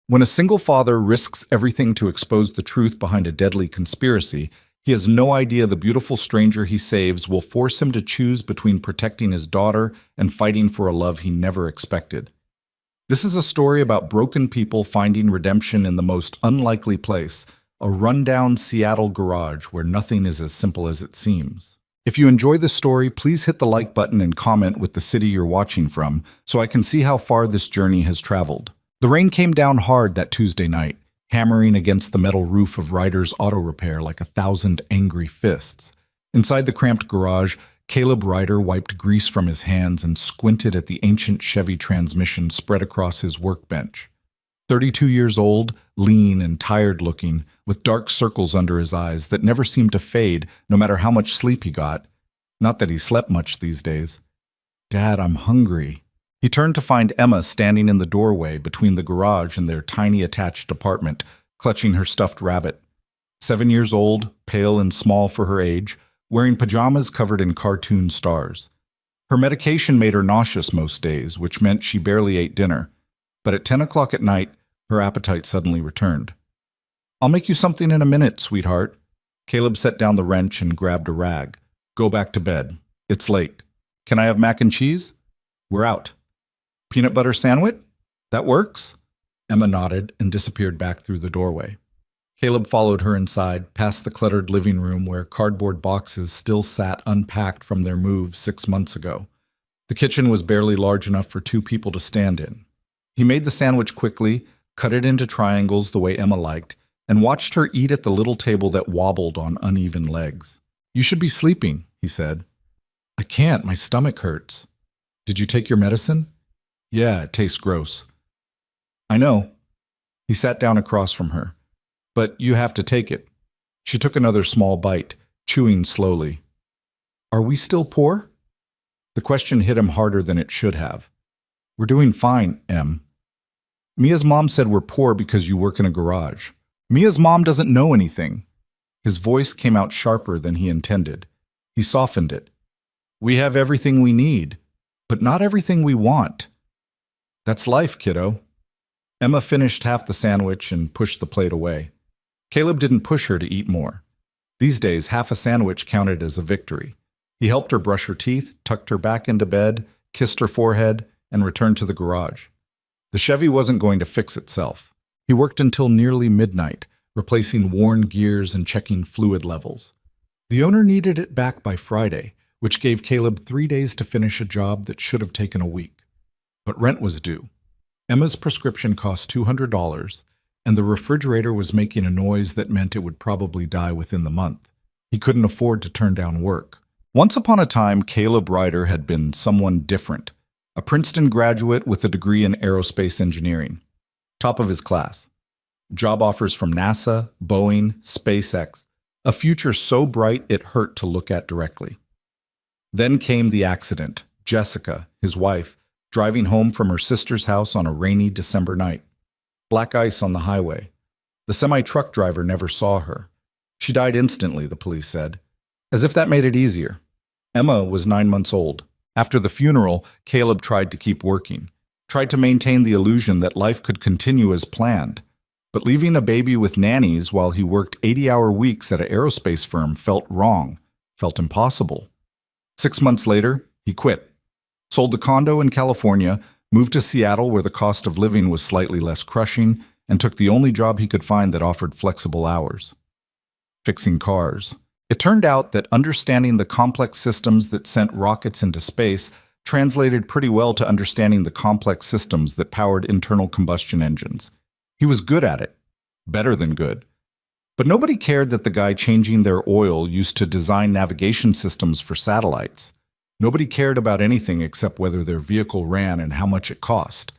When a single father risks everything to expose the truth behind a deadly conspiracy, he has no idea the beautiful stranger he saves will force him to choose between protecting his daughter and fighting for a love he never expected. This is a story about broken people finding redemption in the most unlikely place, a rundown Seattle garage where nothing is as simple as it seems. If you enjoy this story, please hit the like button and comment with the city you're watching from so I can see how far this journey has traveled. The rain came down hard that Tuesday night, hammering against the metal roof of Ryder's Auto Repair like 1,000 angry fists. Inside the cramped garage, Caleb Ryder wiped grease from his hands and squinted at the ancient Chevy transmission spread across his workbench. 32 years old, lean and tired-looking, with dark circles under his eyes that never seemed to fade no matter how much sleep he got. Not that he slept much these days. "Dad, I'm hungry." He turned to find Emma standing in the doorway between the garage and their tiny attached apartment, clutching her stuffed rabbit. 7 years old, pale and small for her age, wearing pajamas covered in cartoon stars. Her medication made her nauseous most days, which meant she barely ate dinner. But at 10 o'clock at night, her appetite suddenly returned. "I'll make you something in a minute, sweetheart." Caleb set down the wrench and grabbed a rag. "Go back to bed. It's late. Can I have mac and cheese?" "We're out." "Peanut butter sandwich? That works?" Emma nodded and disappeared back through the doorway. Caleb followed her inside, past the cluttered living room where cardboard boxes still sat unpacked from their move 6 months ago. The kitchen was barely large enough for 2 people to stand in. He made the sandwich quickly, cut it into triangles the way Emma liked, and watched her eat at the little table that wobbled on uneven legs. "You should be sleeping," he said. "I can't, my stomach hurts." "Did you take your medicine?" "Yeah, it tastes gross." "I know." He sat down across from her. "But you have to take it." She took another small bite, chewing slowly. "Are we still poor?" The question hit him harder than it should have. "We're doing fine, Em." "Mia's mom said we're poor because you work in a garage." "Mia's mom doesn't know anything." His voice came out sharper than he intended. He softened it. "We have everything we need, but not everything we want. That's life, kiddo." Emma finished half the sandwich and pushed the plate away. Caleb didn't push her to eat more. These days, half a sandwich counted as a victory. He helped her brush her teeth, tucked her back into bed, kissed her forehead, and returned to the garage. The Chevy wasn't going to fix itself. He worked until nearly midnight, replacing worn gears and checking fluid levels. The owner needed it back by Friday, which gave Caleb 3 days to finish a job that should have taken a week. But rent was due. Emma's prescription cost $200, and the refrigerator was making a noise that meant it would probably die within the month. He couldn't afford to turn down work. Once upon a time, Caleb Ryder had been someone different. A Princeton graduate with a degree in aerospace engineering. Top of his class. Job offers from NASA, Boeing, SpaceX. A future so bright it hurt to look at directly. Then came the accident. Jessica, his wife, driving home from her sister's house on a rainy December night. Black ice on the highway. The semi-truck driver never saw her. She died instantly, the police said. As if that made it easier. Emma was 9 months old. After the funeral, Caleb tried to keep working, tried to maintain the illusion that life could continue as planned. But leaving a baby with nannies while he worked 80-hour weeks at an aerospace firm felt wrong, felt impossible. 6 months later, he quit. Sold the condo in California, moved to Seattle where the cost of living was slightly less crushing, and took the only job he could find that offered flexible hours. Fixing cars. It turned out that understanding the complex systems that sent rockets into space translated pretty well to understanding the complex systems that powered internal combustion engines. He was good at it. Better than good. But nobody cared that the guy changing their oil used to design navigation systems for satellites. Nobody cared about anything except whether their vehicle ran and how much it cost.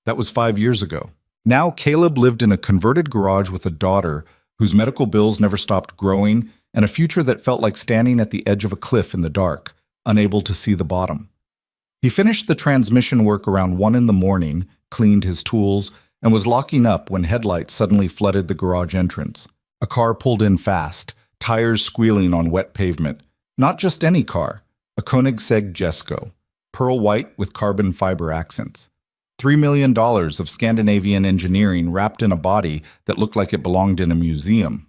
That was 5 years ago. Now Caleb lived in a converted garage with a daughter whose medical bills never stopped growing, and a future that felt like standing at the edge of a cliff in the dark, unable to see the bottom. He finished the transmission work around 1 in the morning, cleaned his tools, and was locking up when headlights suddenly flooded the garage entrance. A car pulled in fast, tires squealing on wet pavement. Not just any car, a Koenigsegg Jesko, pearl white with carbon fiber accents. $3 million of Scandinavian engineering wrapped in a body that looked like it belonged in a museum.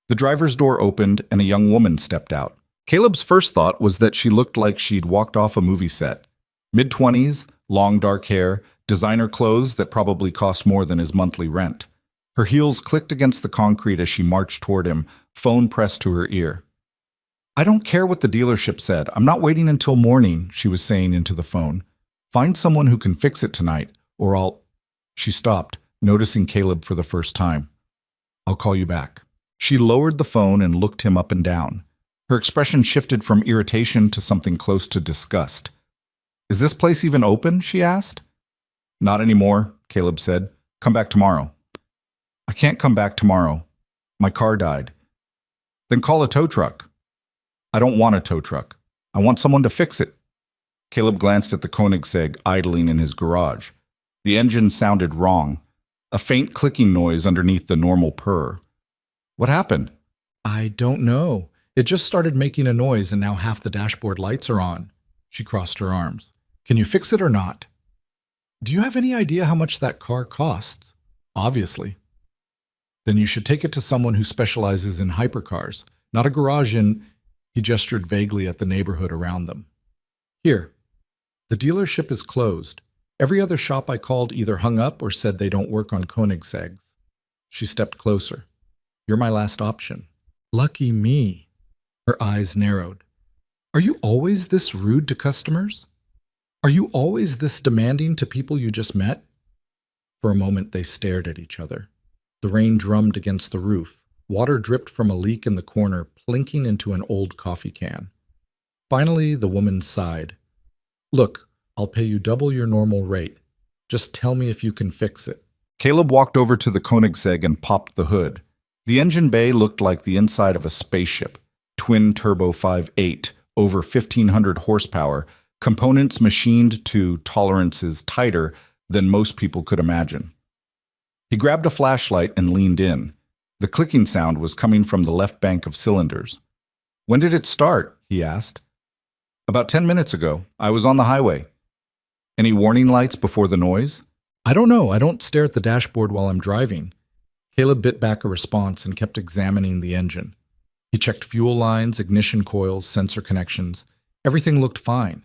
The driver's door opened and a young woman stepped out. Caleb's first thought was that she looked like she'd walked off a movie set. Mid-20s, long dark hair, designer clothes that probably cost more than his monthly rent. Her heels clicked against the concrete as she marched toward him, phone pressed to her ear. "I don't care what the dealership said. I'm not waiting until morning," she was saying into the phone. "Find someone who can fix it tonight, or I'll—" She stopped, noticing Caleb for the first time. "I'll call you back." She lowered the phone and looked him up and down. Her expression shifted from irritation to something close to disgust. "Is this place even open?" she asked. "Not anymore," Caleb said. "Come back tomorrow." "I can't come back tomorrow. My car died." "Then call a tow truck." "I don't want a tow truck. I want someone to fix it." Caleb glanced at the Koenigsegg idling in his garage. The engine sounded wrong, a faint clicking noise underneath the normal purr. "What happened?" "I don't know. It just started making a noise and now half the dashboard lights are on." She crossed her arms. "Can you fix it or not?" "Do you have any idea how much that car costs?" "Obviously." "Then you should take it to someone who specializes in hypercars, not a garage in—" He gestured vaguely at the neighborhood around them. "Here. The dealership is closed. Every other shop I called either hung up or said they don't work on Koenigsegg's." She stepped closer. "You're my last option." "Lucky me." Her eyes narrowed. "Are you always this rude to customers? Are you always this demanding to people you just met?" For a moment they stared at each other. The rain drummed against the roof. Water dripped from a leak in the corner, plinking into an old coffee can. Finally, the woman sighed. "Look, I'll pay you double your normal rate. Just tell me if you can fix it." Caleb walked over to the Koenigsegg and popped the hood. The engine bay looked like the inside of a spaceship. Twin-turbo 5.8, over 1,500 horsepower, components machined to tolerances tighter than most people could imagine. He grabbed a flashlight and leaned in. The clicking sound was coming from the left bank of cylinders. "When did it start?" he asked. "About 10 minutes ago. I was on the highway." "Any warning lights before the noise?" "I don't know. I don't stare at the dashboard while I'm driving." Caleb bit back a response and kept examining the engine. He checked fuel lines, ignition coils, sensor connections. Everything looked fine.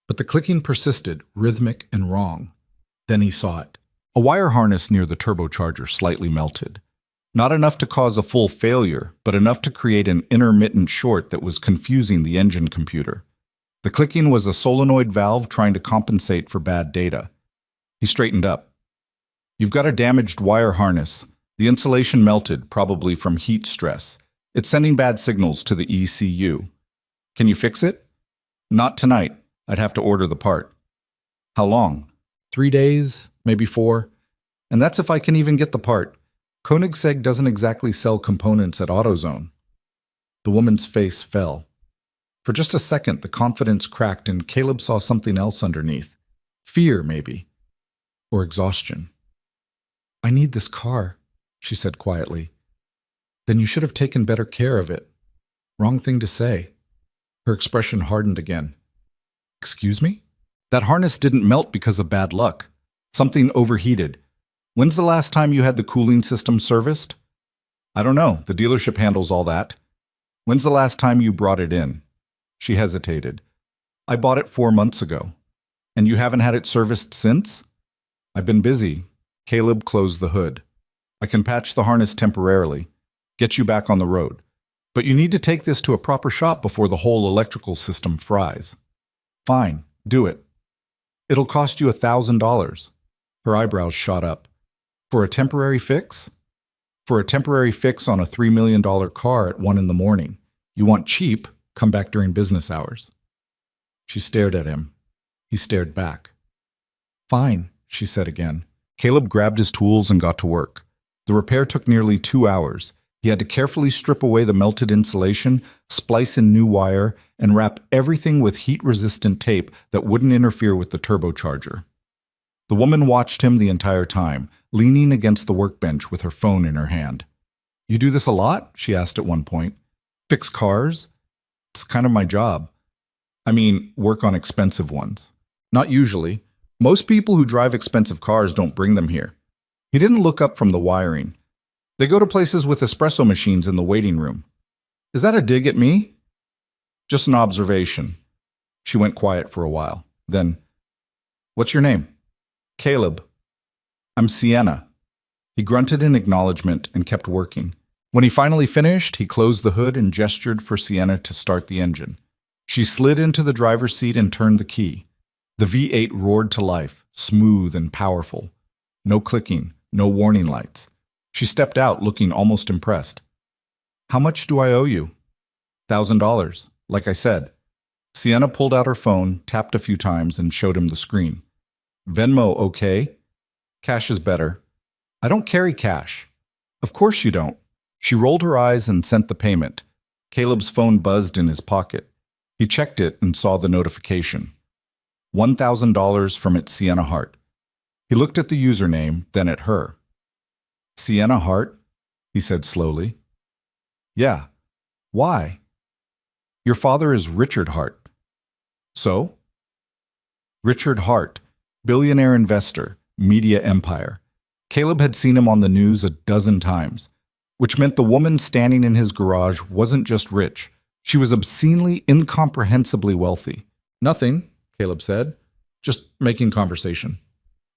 But the clicking persisted, rhythmic and wrong. Then he saw it. A wire harness near the turbocharger slightly melted. Not enough to cause a full failure, but enough to create an intermittent short that was confusing the engine computer. The clicking was a solenoid valve trying to compensate for bad data. He straightened up. "You've got a damaged wire harness. The insulation melted, probably from heat stress. It's sending bad signals to the ECU. Can you fix it?" "Not tonight. I'd have to order the part." "How long?" 3 days, maybe 4. And that's if I can even get the part. Koenigsegg doesn't exactly sell components at AutoZone." The woman's face fell. For just a second, the confidence cracked and Caleb saw something else underneath. Fear, maybe. Or exhaustion. "I need this car," she said quietly. "Then you should have taken better care of it." Wrong thing to say. Her expression hardened again. "Excuse me?" "That harness didn't melt because of bad luck. Something overheated. When's the last time you had the cooling system serviced?" "I don't know. The dealership handles all that." "When's the last time you brought it in?" She hesitated. "I bought it 4 months ago." "And you haven't had it serviced since?" "I've been busy." Caleb closed the hood. "I can patch the harness temporarily. Get you back on the road. But you need to take this to a proper shop before the whole electrical system fries." "Fine, do it." "It'll cost you $1,000. Her eyebrows shot up. "For a temporary fix?" "For a temporary fix on a $3 million car at 1 in the morning. You want cheap, come back during business hours." She stared at him. He stared back. "Fine," she said again. Caleb grabbed his tools and got to work. The repair took nearly 2 hours. He had to carefully strip away the melted insulation, splice in new wire, and wrap everything with heat-resistant tape that wouldn't interfere with the turbocharger. The woman watched him the entire time, leaning against the workbench with her phone in her hand. "You do this a lot?" she asked at one point. "Fix cars?" "It's kind of my job." "I mean, work on expensive ones." "Not usually. Most people who drive expensive cars don't bring them here. He didn't look up from the wiring. They go to places with espresso machines in the waiting room. Is that a dig at me? Just an observation. She went quiet for a while. Then, what's your name? Caleb. I'm Sienna. He grunted in acknowledgement and kept working. When he finally finished, he closed the hood and gestured for Sienna to start the engine. She slid into the driver's seat and turned the key. The V8 roared to life, smooth and powerful. No clicking, no warning lights. She stepped out, looking almost impressed. How much do I owe you? $1,000, like I said. Sienna pulled out her phone, tapped a few times, and showed him the screen. Venmo okay? Cash is better. I don't carry cash. Of course you don't. She rolled her eyes and sent the payment. Caleb's phone buzzed in his pocket. He checked it and saw the notification. $1,000 from its Sienna Hart. He looked at the username, then at her. Sienna Hart? He said slowly. Yeah. Why? Your father is Richard Hart. So? Richard Hart, billionaire investor, media empire. Caleb had seen him on the news a dozen times, which meant the woman standing in his garage wasn't just rich. She was obscenely, incomprehensibly wealthy. Nothing, Caleb said. Just making conversation.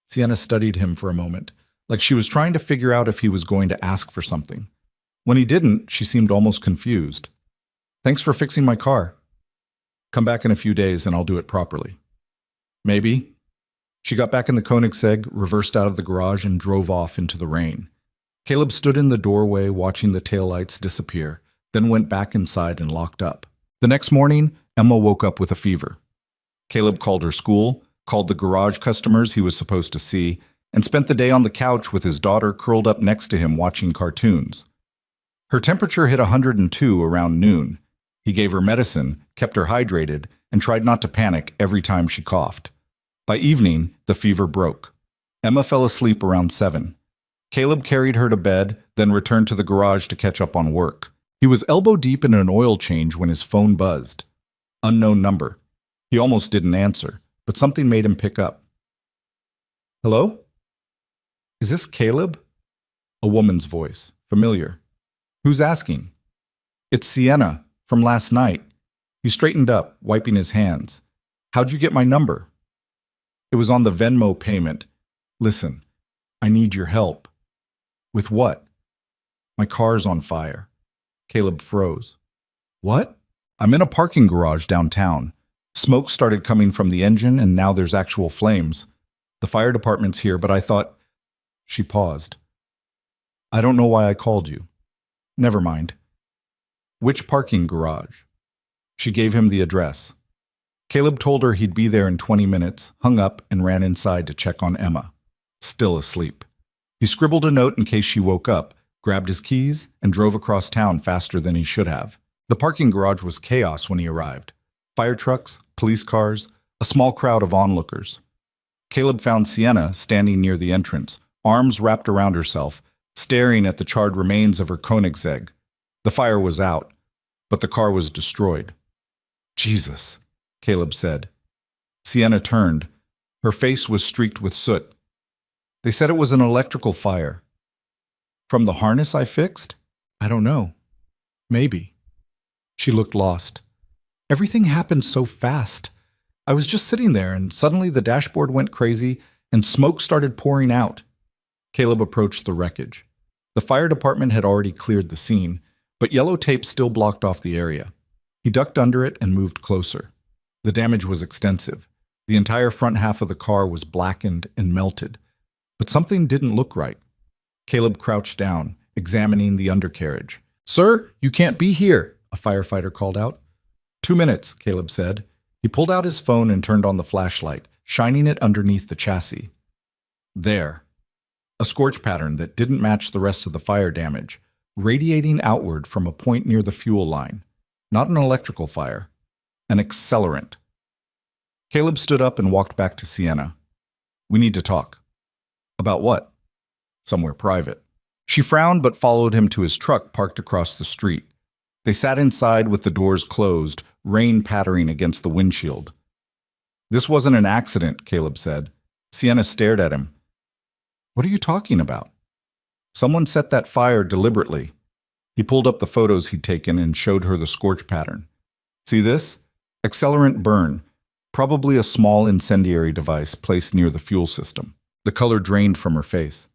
Sienna studied him for a moment, like she was trying to figure out if he was going to ask for something. When he didn't, she seemed almost confused. Thanks for fixing my car. Come back in a few days and I'll do it properly. Maybe. She got back in the Koenigsegg, reversed out of the garage, and drove off into the rain. Caleb stood in the doorway watching the taillights disappear, then went back inside and locked up. The next morning, Emma woke up with a fever. Caleb called her school, called the garage customers he was supposed to see, and spent the day on the couch with his daughter curled up next to him watching cartoons. Her temperature hit 102 around noon. He gave her medicine, kept her hydrated, and tried not to panic every time she coughed. By evening, the fever broke. Emma fell asleep around 7. Caleb carried her to bed, then returned to the garage to catch up on work. He was elbow deep in an oil change when his phone buzzed. Unknown number. He almost didn't answer, but something made him pick up. Hello? Is this Caleb? A woman's voice, familiar. Who's asking? It's Sienna, from last night. He straightened up, wiping his hands. How'd you get my number? It was on the Venmo payment. Listen, I need your help. With what? My car's on fire. Caleb froze. What? I'm in a parking garage downtown. Smoke started coming from the engine and now there's actual flames. The fire department's here, but I thought... She paused. I don't know why I called you. Never mind. Which parking garage? She gave him the address. Caleb told her he'd be there in 20 minutes, hung up, and ran inside to check on Emma. Still asleep. He scribbled a note in case she woke up, grabbed his keys, and drove across town faster than he should have. The parking garage was chaos when he arrived. Fire trucks, police cars, a small crowd of onlookers. Caleb found Sienna standing near the entrance, arms wrapped around herself, staring at the charred remains of her Koenigsegg. The fire was out, but the car was destroyed. Jesus, Caleb said. Sienna turned. Her face was streaked with soot. They said it was an electrical fire. From the harness I fixed? I don't know. Maybe. She looked lost. Everything happened so fast. I was just sitting there and suddenly the dashboard went crazy and smoke started pouring out. Caleb approached the wreckage. The fire department had already cleared the scene, but yellow tape still blocked off the area. He ducked under it and moved closer. The damage was extensive. The entire front half of the car was blackened and melted. But something didn't look right. Caleb crouched down, examining the undercarriage. Sir, you can't be here, a firefighter called out. 2 minutes, Caleb said. He pulled out his phone and turned on the flashlight, shining it underneath the chassis. There. A scorch pattern that didn't match the rest of the fire damage, radiating outward from a point near the fuel line. Not an electrical fire. An accelerant. Caleb stood up and walked back to Sienna. We need to talk. About what? Somewhere private. She frowned but followed him to his truck parked across the street. They sat inside with the doors closed, rain pattering against the windshield. This wasn't an accident, Caleb said. Sienna stared at him. What are you talking about? Someone set that fire deliberately. He pulled up the photos he'd taken and showed her the scorch pattern. See this? Accelerant burn. Probably a small incendiary device placed near the fuel system. The color drained from her face.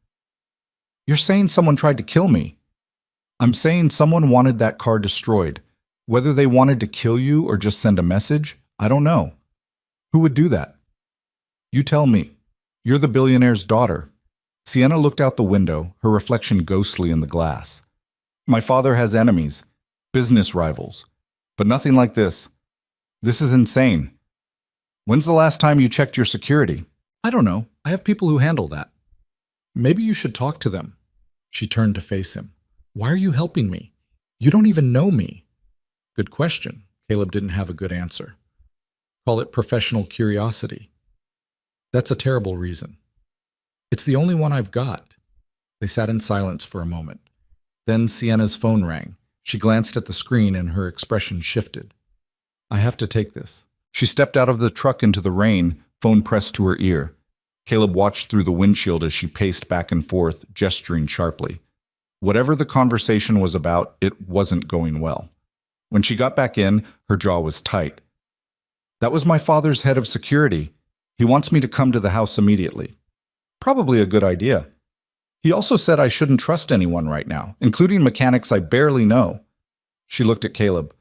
You're saying someone tried to kill me? I'm saying someone wanted that car destroyed. Whether they wanted to kill you or just send a message, I don't know. Who would do that? You tell me. You're the billionaire's daughter. Sienna looked out the window, her reflection ghostly in the glass. My father has enemies, business rivals, but nothing like this. This is insane. When's the last time you checked your security? I don't know. I have people who handle that. Maybe you should talk to them. She turned to face him. Why are you helping me? You don't even know me. Good question. Caleb didn't have a good answer. Call it professional curiosity. That's a terrible reason. It's the only one I've got. They sat in silence for a moment. Then Sienna's phone rang. She glanced at the screen and her expression shifted. I have to take this. She stepped out of the truck into the rain, phone pressed to her ear. Caleb watched through the windshield as she paced back and forth, gesturing sharply. Whatever the conversation was about, it wasn't going well. When she got back in, her jaw was tight. That was my father's head of security. He wants me to come to the house immediately. Probably a good idea. He also said I shouldn't trust anyone right now, including mechanics I barely know. She looked at Caleb.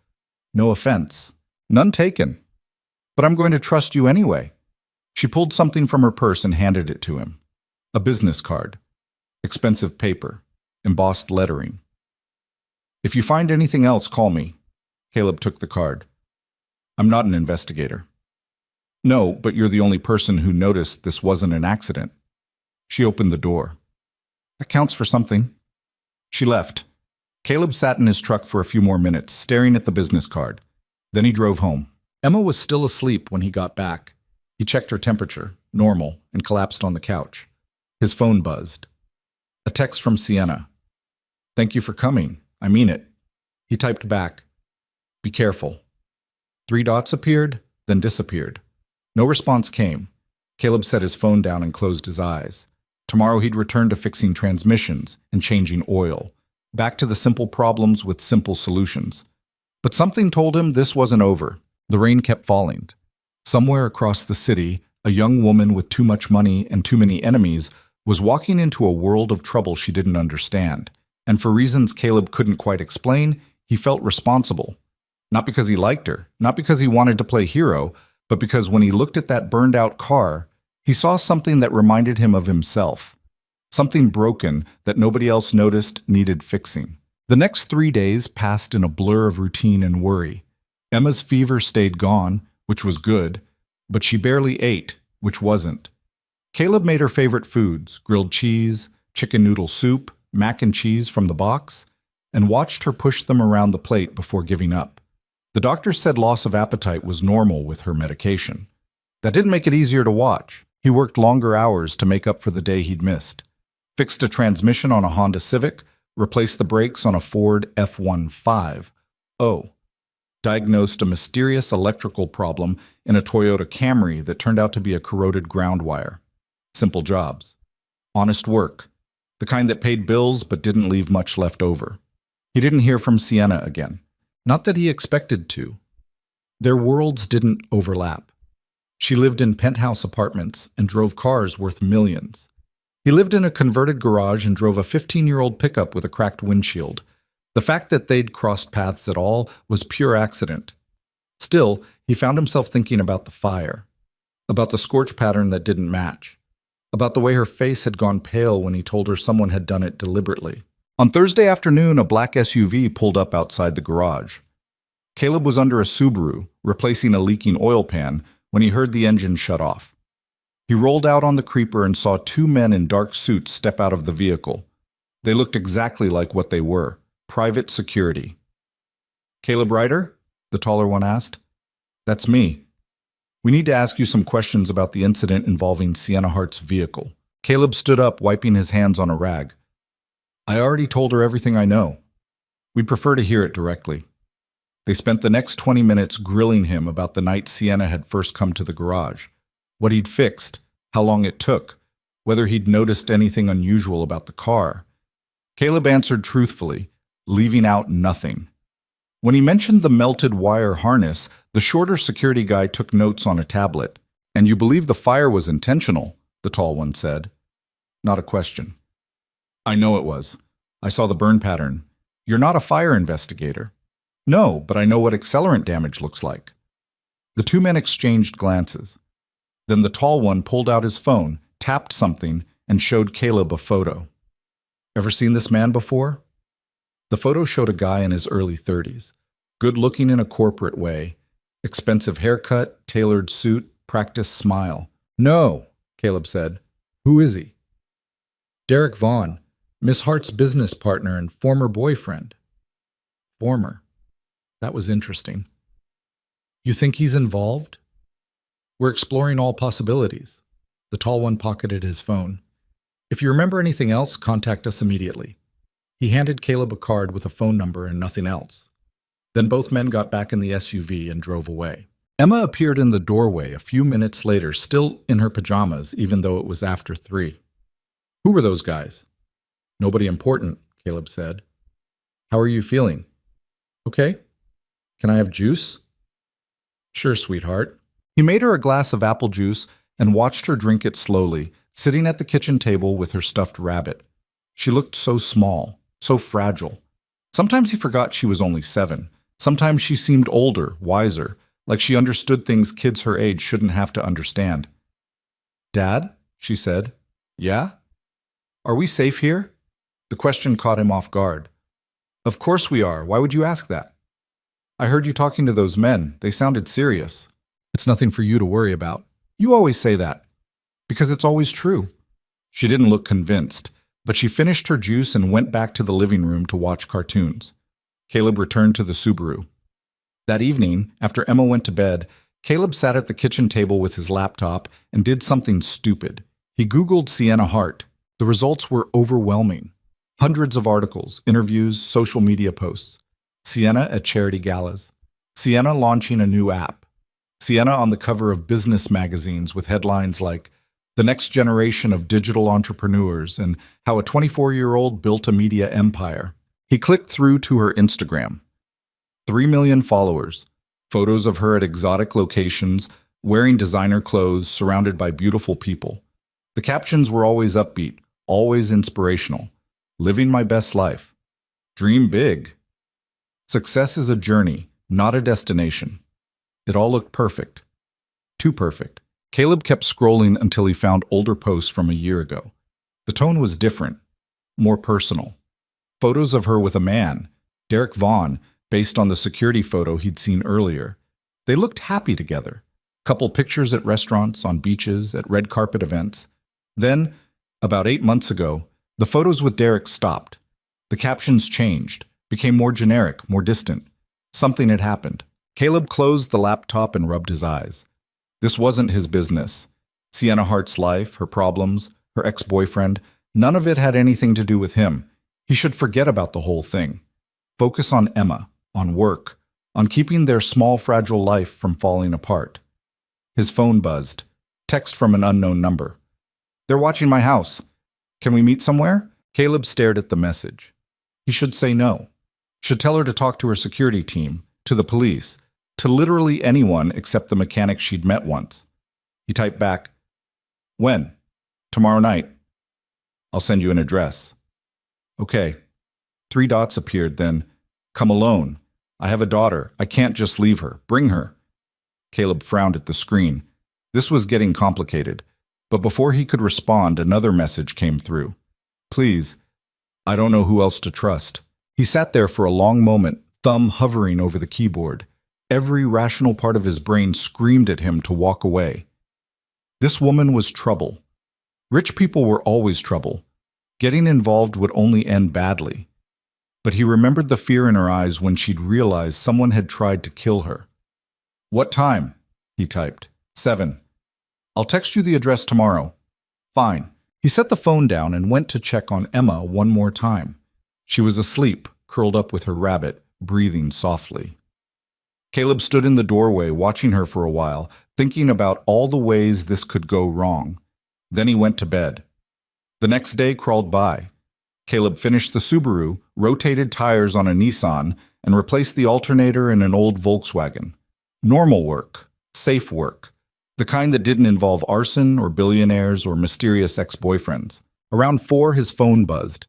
No offense. None taken. But I'm going to trust you anyway. She pulled something from her purse and handed it to him. A business card. Expensive paper. Embossed lettering. If you find anything else, call me. Caleb took the card. I'm not an investigator. No, but you're the only person who noticed this wasn't an accident. She opened the door. That counts for something. She left. Caleb sat in his truck for a few more minutes, staring at the business card. Then he drove home. Emma was still asleep when he got back. He checked her temperature, normal, and collapsed on the couch. His phone buzzed. A text from Sienna. Thank you for coming. I mean it. He typed back. Be careful. 3 dots appeared, then disappeared. No response came. Caleb set his phone down and closed his eyes. Tomorrow he'd return to fixing transmissions and changing oil. Back to the simple problems with simple solutions. But something told him this wasn't over. The rain kept falling. Somewhere across the city, a young woman with too much money and too many enemies was walking into a world of trouble she didn't understand. And for reasons Caleb couldn't quite explain, he felt responsible. Not because he liked her, not because he wanted to play hero, but because when he looked at that burned-out car, he saw something that reminded him of himself. Something broken that nobody else noticed needed fixing. The next 3 days passed in a blur of routine and worry. Emma's fever stayed gone, which was good, but she barely ate, which wasn't. Caleb made her favorite foods, grilled cheese, chicken noodle soup, mac and cheese from the box, and watched her push them around the plate before giving up. The doctor said loss of appetite was normal with her medication. That didn't make it easier to watch. He worked longer hours to make up for the day he'd missed. Fixed a transmission on a Honda Civic, replaced the brakes on a Ford F-15. Diagnosed a mysterious electrical problem in a Toyota Camry that turned out to be a corroded ground wire. Simple jobs. Honest work. The kind that paid bills but didn't leave much left over. He didn't hear from Sienna again. Not that he expected to. Their worlds didn't overlap. She lived in penthouse apartments and drove cars worth millions. He lived in a converted garage and drove a 15-year-old pickup with a cracked windshield. The fact that they'd crossed paths at all was pure accident. Still, he found himself thinking about the fire, about the scorch pattern that didn't match, about the way her face had gone pale when he told her someone had done it deliberately. On Thursday afternoon, a black SUV pulled up outside the garage. Caleb was under a Subaru, replacing a leaking oil pan, when he heard the engine shut off. He rolled out on the creeper and saw 2 men in dark suits step out of the vehicle. They looked exactly like what they were, private security. Caleb Ryder? The taller one asked. That's me. We need to ask you some questions about the incident involving Sienna Hart's vehicle. Caleb stood up, wiping his hands on a rag. I already told her everything I know. We'd prefer to hear it directly. They spent the next 20 minutes grilling him about the night Sienna had first come to the garage, what he'd fixed, how long it took, whether he'd noticed anything unusual about the car. Caleb answered truthfully, leaving out nothing. When he mentioned the melted wire harness, the shorter security guy took notes on a tablet. "And you believe the fire was intentional," the tall one said. Not a question. "I know it was. I saw the burn pattern. You're not a fire investigator." "No, but I know what accelerant damage looks like." The two men exchanged glances. Then the tall one pulled out his phone, tapped something, and showed Caleb a photo. "Ever seen this man before?" The photo showed a guy in his early 30s, good-looking in a corporate way, expensive haircut, tailored suit, practiced smile. "No," Caleb said. "Who is he?" "Derek Vaughn, Miss Hart's business partner and former boyfriend." Former. That was interesting. "You think he's involved?" "We're exploring all possibilities." The tall one pocketed his phone. "If you remember anything else, contact us immediately." He handed Caleb a card with a phone number and nothing else. Then both men got back in the SUV and drove away. Emma appeared in the doorway a few minutes later, still in her pajamas, even though it was after 3. "Who were those guys?" "Nobody important," Caleb said. "How are you feeling?" "Okay. Can I have juice?" "Sure, sweetheart." He made her a glass of apple juice and watched her drink it slowly, sitting at the kitchen table with her stuffed rabbit. She looked so small, so fragile. Sometimes he forgot she was only 7. Sometimes she seemed older, wiser, like she understood things kids her age shouldn't have to understand. "Dad?" she said. "Yeah? Are we safe here?" The question caught him off guard. "Of course we are. Why would you ask that?" "I heard you talking to those men. They sounded serious." "It's nothing for you to worry about." "You always say that." "Because it's always true." She didn't look convinced, but she finished her juice and went back to the living room to watch cartoons. Caleb returned to the Subaru. That evening, after Emma went to bed, Caleb sat at the kitchen table with his laptop and did something stupid. He Googled Sienna Hart. The results were overwhelming. Hundreds of articles, interviews, social media posts. Sienna at charity galas. Sienna launching a new app. Sienna on the cover of business magazines with headlines like "The Next Generation of Digital Entrepreneurs" and "How a 24-year-old Built a Media Empire." He clicked through to her Instagram. 3 million followers. Photos of her at exotic locations, wearing designer clothes, surrounded by beautiful people. The captions were always upbeat, always inspirational. "Living my best life." "Dream big." "Success is a journey, not a destination." It all looked perfect. Too perfect. Caleb kept scrolling until he found older posts from a year ago. The tone was different, more personal. Photos of her with a man, Derek Vaughn, based on the security photo he'd seen earlier. They looked happy together. Couple pictures at restaurants, on beaches, at red carpet events. Then, about 8 months ago, the photos with Derek stopped. The captions changed, became more generic, more distant. Something had happened. Caleb closed the laptop and rubbed his eyes. This wasn't his business. Sienna Hart's life, her problems, her ex-boyfriend, none of it had anything to do with him. He should forget about the whole thing. Focus on Emma, on work, on keeping their small, fragile life from falling apart. His phone buzzed. Text from an unknown number. "They're watching my house. Can we meet somewhere?" Caleb stared at the message. He should say no. Should tell her to talk to her security team, to the police, to literally anyone except the mechanic she'd met once. He typed back, "When?" "Tomorrow night." "I'll send you an address." "Okay." 3 dots appeared, then, "Come alone. I have a daughter. I can't just leave her. Bring her." Caleb frowned at the screen. This was getting complicated. But before he could respond, another message came through. "Please, I don't know who else to trust." He sat there for a long moment, thumb hovering over the keyboard. Every rational part of his brain screamed at him to walk away. This woman was trouble. Rich people were always trouble. Getting involved would only end badly. But he remembered the fear in her eyes when she'd realized someone had tried to kill her. "What time?" he typed. 7. "I'll text you the address tomorrow." "Fine." He set the phone down and went to check on Emma one more time. She was asleep, curled up with her rabbit, breathing softly. Caleb stood in the doorway, watching her for a while, thinking about all the ways this could go wrong. Then he went to bed. The next day crawled by. Caleb finished the Subaru, rotated tires on a Nissan, and replaced the alternator in an old Volkswagen. Normal work, safe work, the kind that didn't involve arson or billionaires or mysterious ex-boyfriends. Around 4, his phone buzzed.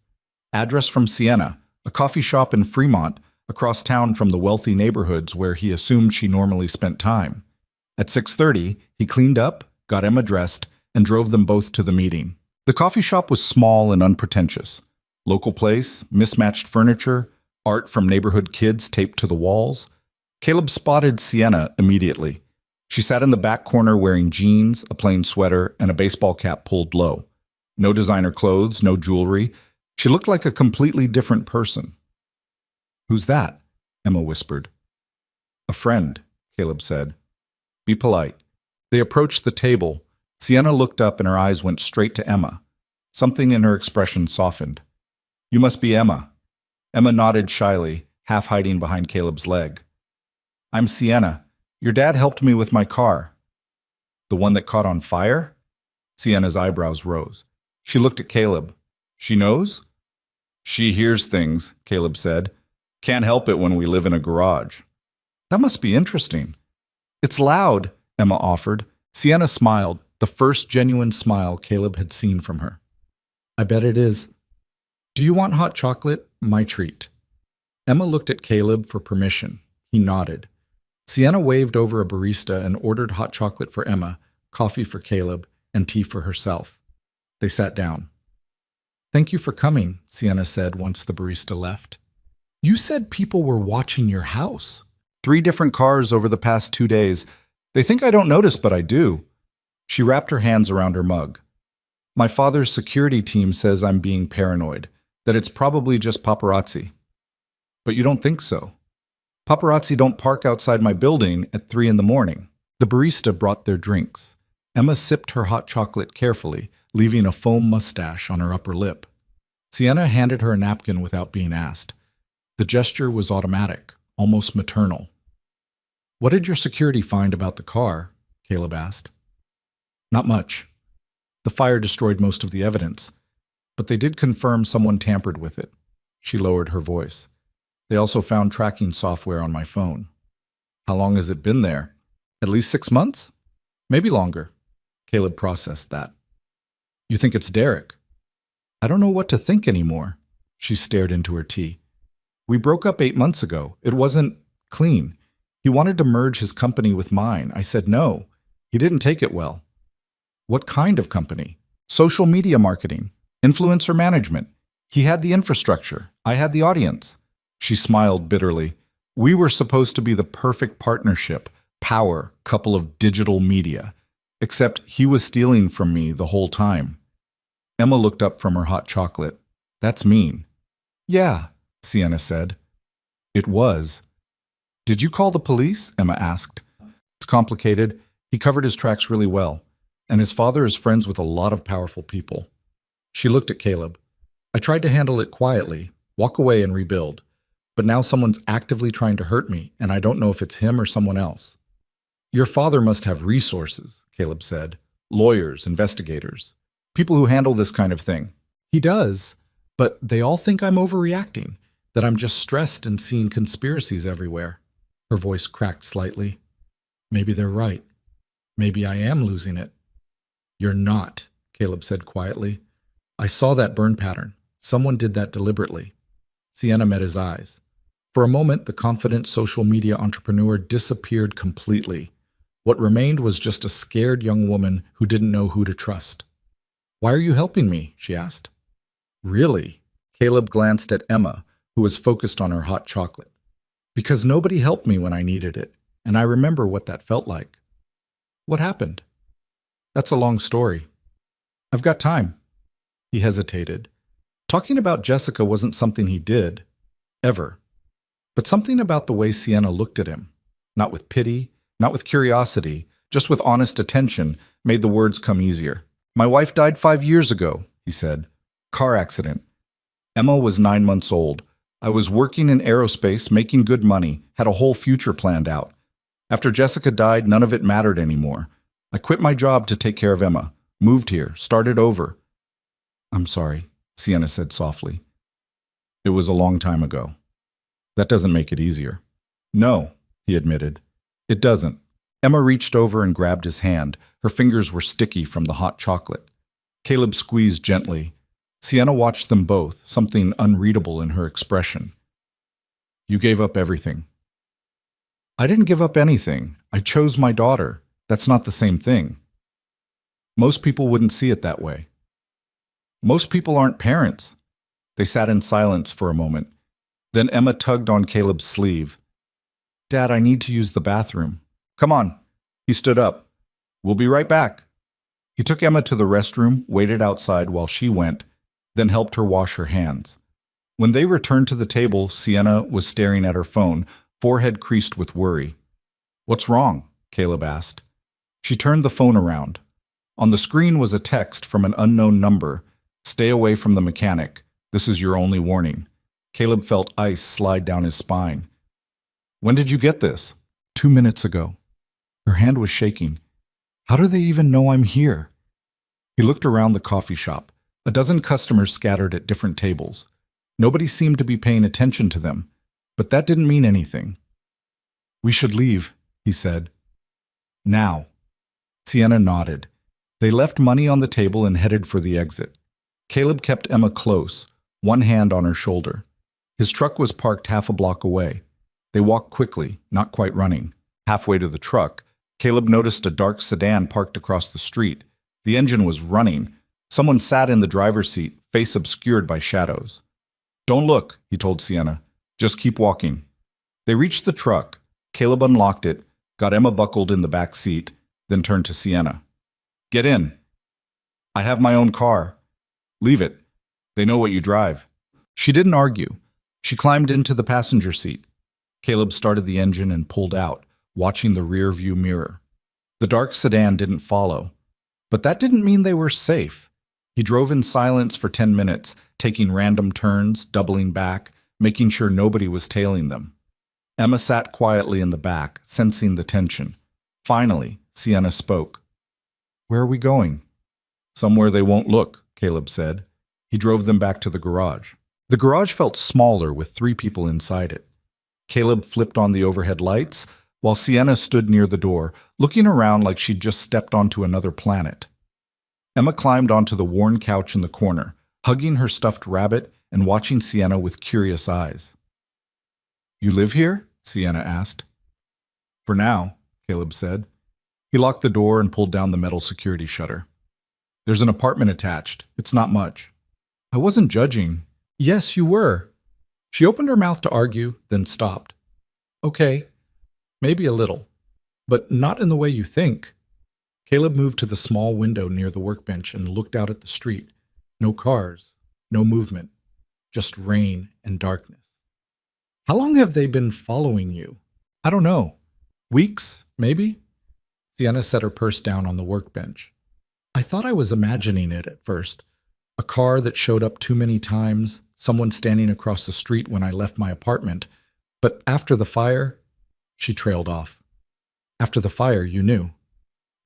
Address from Sienna, a coffee shop in Fremont, across town from the wealthy neighborhoods where he assumed she normally spent time. At 6:30, he cleaned up, got Emma dressed, and drove them both to the meeting. The coffee shop was small and unpretentious. Local place, mismatched furniture, art from neighborhood kids taped to the walls. Caleb spotted Sienna immediately. She sat in the back corner wearing jeans, a plain sweater, and a baseball cap pulled low. No designer clothes, no jewelry. She looked like a completely different person. "Who's that?" Emma whispered. "A friend," Caleb said. "Be polite." They approached the table. Sienna looked up and her eyes went straight to Emma. Something in her expression softened. "You must be Emma." Emma nodded shyly, half hiding behind Caleb's leg. "I'm Sienna. Your dad helped me with my car." "The one that caught on fire?" Sienna's eyebrows rose. She looked at Caleb. "She knows?" "She hears things," Caleb said. "Can't help it when we live in a garage." "That must be interesting." "It's loud," Emma offered. Sienna smiled, the first genuine smile Caleb had seen from her. "I bet it is." "Do you want hot chocolate? My treat." Emma looked at Caleb for permission. He nodded. Sienna waved over a barista and ordered hot chocolate for Emma, coffee for Caleb, and tea for herself. They sat down. "Thank you for coming," Sienna said once the barista left. "You said people were watching your house." 3 different cars over the past 2 days. They think I don't notice, but I do." She wrapped her hands around her mug. "My father's security team says I'm being paranoid, that it's probably just paparazzi." "But you don't think so?" "Paparazzi don't park outside my building at 3 in the morning." The barista brought their drinks. Emma sipped her hot chocolate carefully, leaving a foam mustache on her upper lip. Sienna handed her a napkin without being asked. The gesture was automatic, almost maternal. "What did your security find about the car?" Caleb asked. "Not much. The fire destroyed most of the evidence, but they did confirm someone tampered with it." She lowered her voice. "They also found tracking software on my phone." "How long has it been there?" "At least 6 months? Maybe longer." Caleb processed that. "You think it's Derek?" "I don't know what to think anymore." She stared into her tea. "We broke up 8 months ago. It wasn't clean. He wanted to merge his company with mine. I said no. He didn't take it well." "What kind of company?" "Social media marketing, influencer management. He had the infrastructure. I had the audience." She smiled bitterly. "We were supposed to be the perfect partnership, power couple of digital media. Except he was stealing from me the whole time." Emma looked up from her hot chocolate. "That's mean." "Yeah," Sienna said. "It was." "Did you call the police?" Emma asked. "It's complicated. He covered his tracks really well, and his father is friends with a lot of powerful people." She looked at Caleb. "I tried to handle it quietly, walk away and rebuild. But now someone's actively trying to hurt me, and I don't know if it's him or someone else." "Your father must have resources," Caleb said. "Lawyers, investigators, people who handle this kind of thing." "He does, but they all think I'm overreacting, that I'm just stressed and seeing conspiracies everywhere." Her voice cracked slightly. "Maybe they're right. Maybe I am losing it." "You're not," Caleb said quietly. "I saw that burn pattern. Someone did that deliberately." Sienna met his eyes. For a moment, the confident social media entrepreneur disappeared completely. What remained was just a scared young woman who didn't know who to trust. "Why are you helping me?" she asked. "Really?" Caleb glanced at Emma, who was focused on her hot chocolate. "Because nobody helped me when I needed it, and I remember what that felt like." "What happened?" "That's a long story." "I've got time." He hesitated. Talking about Jessica wasn't something he did, ever. But something about the way Sienna looked at him, not with pity, not with curiosity, just with honest attention, made the words come easier. "My wife died 5 years ago," he said. "Car accident. Emma was 9 months old. I was working in aerospace, making good money, had a whole future planned out. After Jessica died, none of it mattered anymore. I quit my job to take care of Emma. Moved here, started over. I'm sorry, Sienna said softly. It was a long time ago. That doesn't make it easier. No, he admitted. It doesn't. Emma reached over and grabbed his hand. Her fingers were sticky from the hot chocolate. Caleb squeezed gently. Sienna watched them both, something unreadable in her expression. You gave up everything. I didn't give up anything. I chose my daughter. That's not the same thing. Most people wouldn't see it that way. Most people aren't parents. They sat in silence for a moment. Then Emma tugged on Caleb's sleeve. Dad, I need to use the bathroom. Come on. He stood up. We'll be right back. He took Emma to the restroom, waited outside while she went, then helped her wash her hands. When they returned to the table, Sienna was staring at her phone, forehead creased with worry. What's wrong? Caleb asked. She turned the phone around. On the screen was a text from an unknown number. Stay away from the mechanic. This is your only warning. Caleb felt ice slide down his spine. When did you get this? 2 minutes ago. Her hand was shaking. How do they even know I'm here? He looked around the coffee shop. A dozen customers scattered at different tables. Nobody seemed to be paying attention to them, but that didn't mean anything. We should leave, he said. Now. Sienna nodded. They left money on the table and headed for the exit. Caleb kept Emma close, one hand on her shoulder. His truck was parked half a block away. They walked quickly, not quite running. Halfway to the truck, Caleb noticed a dark sedan parked across the street. The engine was running. Someone sat in the driver's seat, face obscured by shadows. Don't look, he told Sienna. Just keep walking. They reached the truck. Caleb unlocked it, got Emma buckled in the back seat, then turned to Sienna. Get in. I have my own car. Leave it. They know what you drive. She didn't argue. She climbed into the passenger seat. Caleb started the engine and pulled out, watching the rear-view mirror. The dark sedan didn't follow. But that didn't mean they were safe. He drove in silence for 10 minutes, taking random turns, doubling back, making sure nobody was tailing them. Emma sat quietly in the back, sensing the tension. Finally, Sienna spoke. Where are we going? Somewhere they won't look, Caleb said. He drove them back to the garage. The garage felt smaller with 3 people inside it. Caleb flipped on the overhead lights, while Sienna stood near the door, looking around like she'd just stepped onto another planet. Emma climbed onto the worn couch in the corner, hugging her stuffed rabbit and watching Sienna with curious eyes. You live here? Sienna asked. For now, Caleb said. He locked the door and pulled down the metal security shutter. There's an apartment attached. It's not much. I wasn't judging. Yes, you were. She opened her mouth to argue, then stopped. Okay, maybe a little, but not in the way you think. Caleb moved to the small window near the workbench and looked out at the street. No cars, no movement, just rain and darkness. How long have they been following you? I don't know. Weeks, maybe? Sienna set her purse down on the workbench. I thought I was imagining it at first. A car that showed up too many times, someone standing across the street when I left my apartment. But after the fire, she trailed off. After the fire, you knew.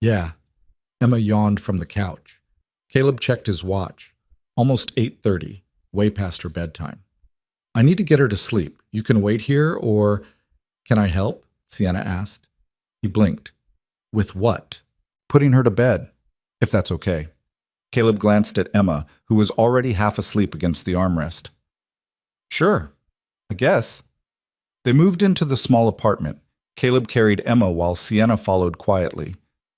Yeah. Emma yawned from the couch. Caleb checked his watch. Almost 8:30, way past her bedtime. I need to get her to sleep. You can wait here, or... Can I help? Sienna asked. He blinked. With what? Putting her to bed, if that's okay. Caleb glanced at Emma, who was already half asleep against the armrest. Sure, I guess. They moved into the small apartment. Caleb carried Emma while Sienna followed quietly.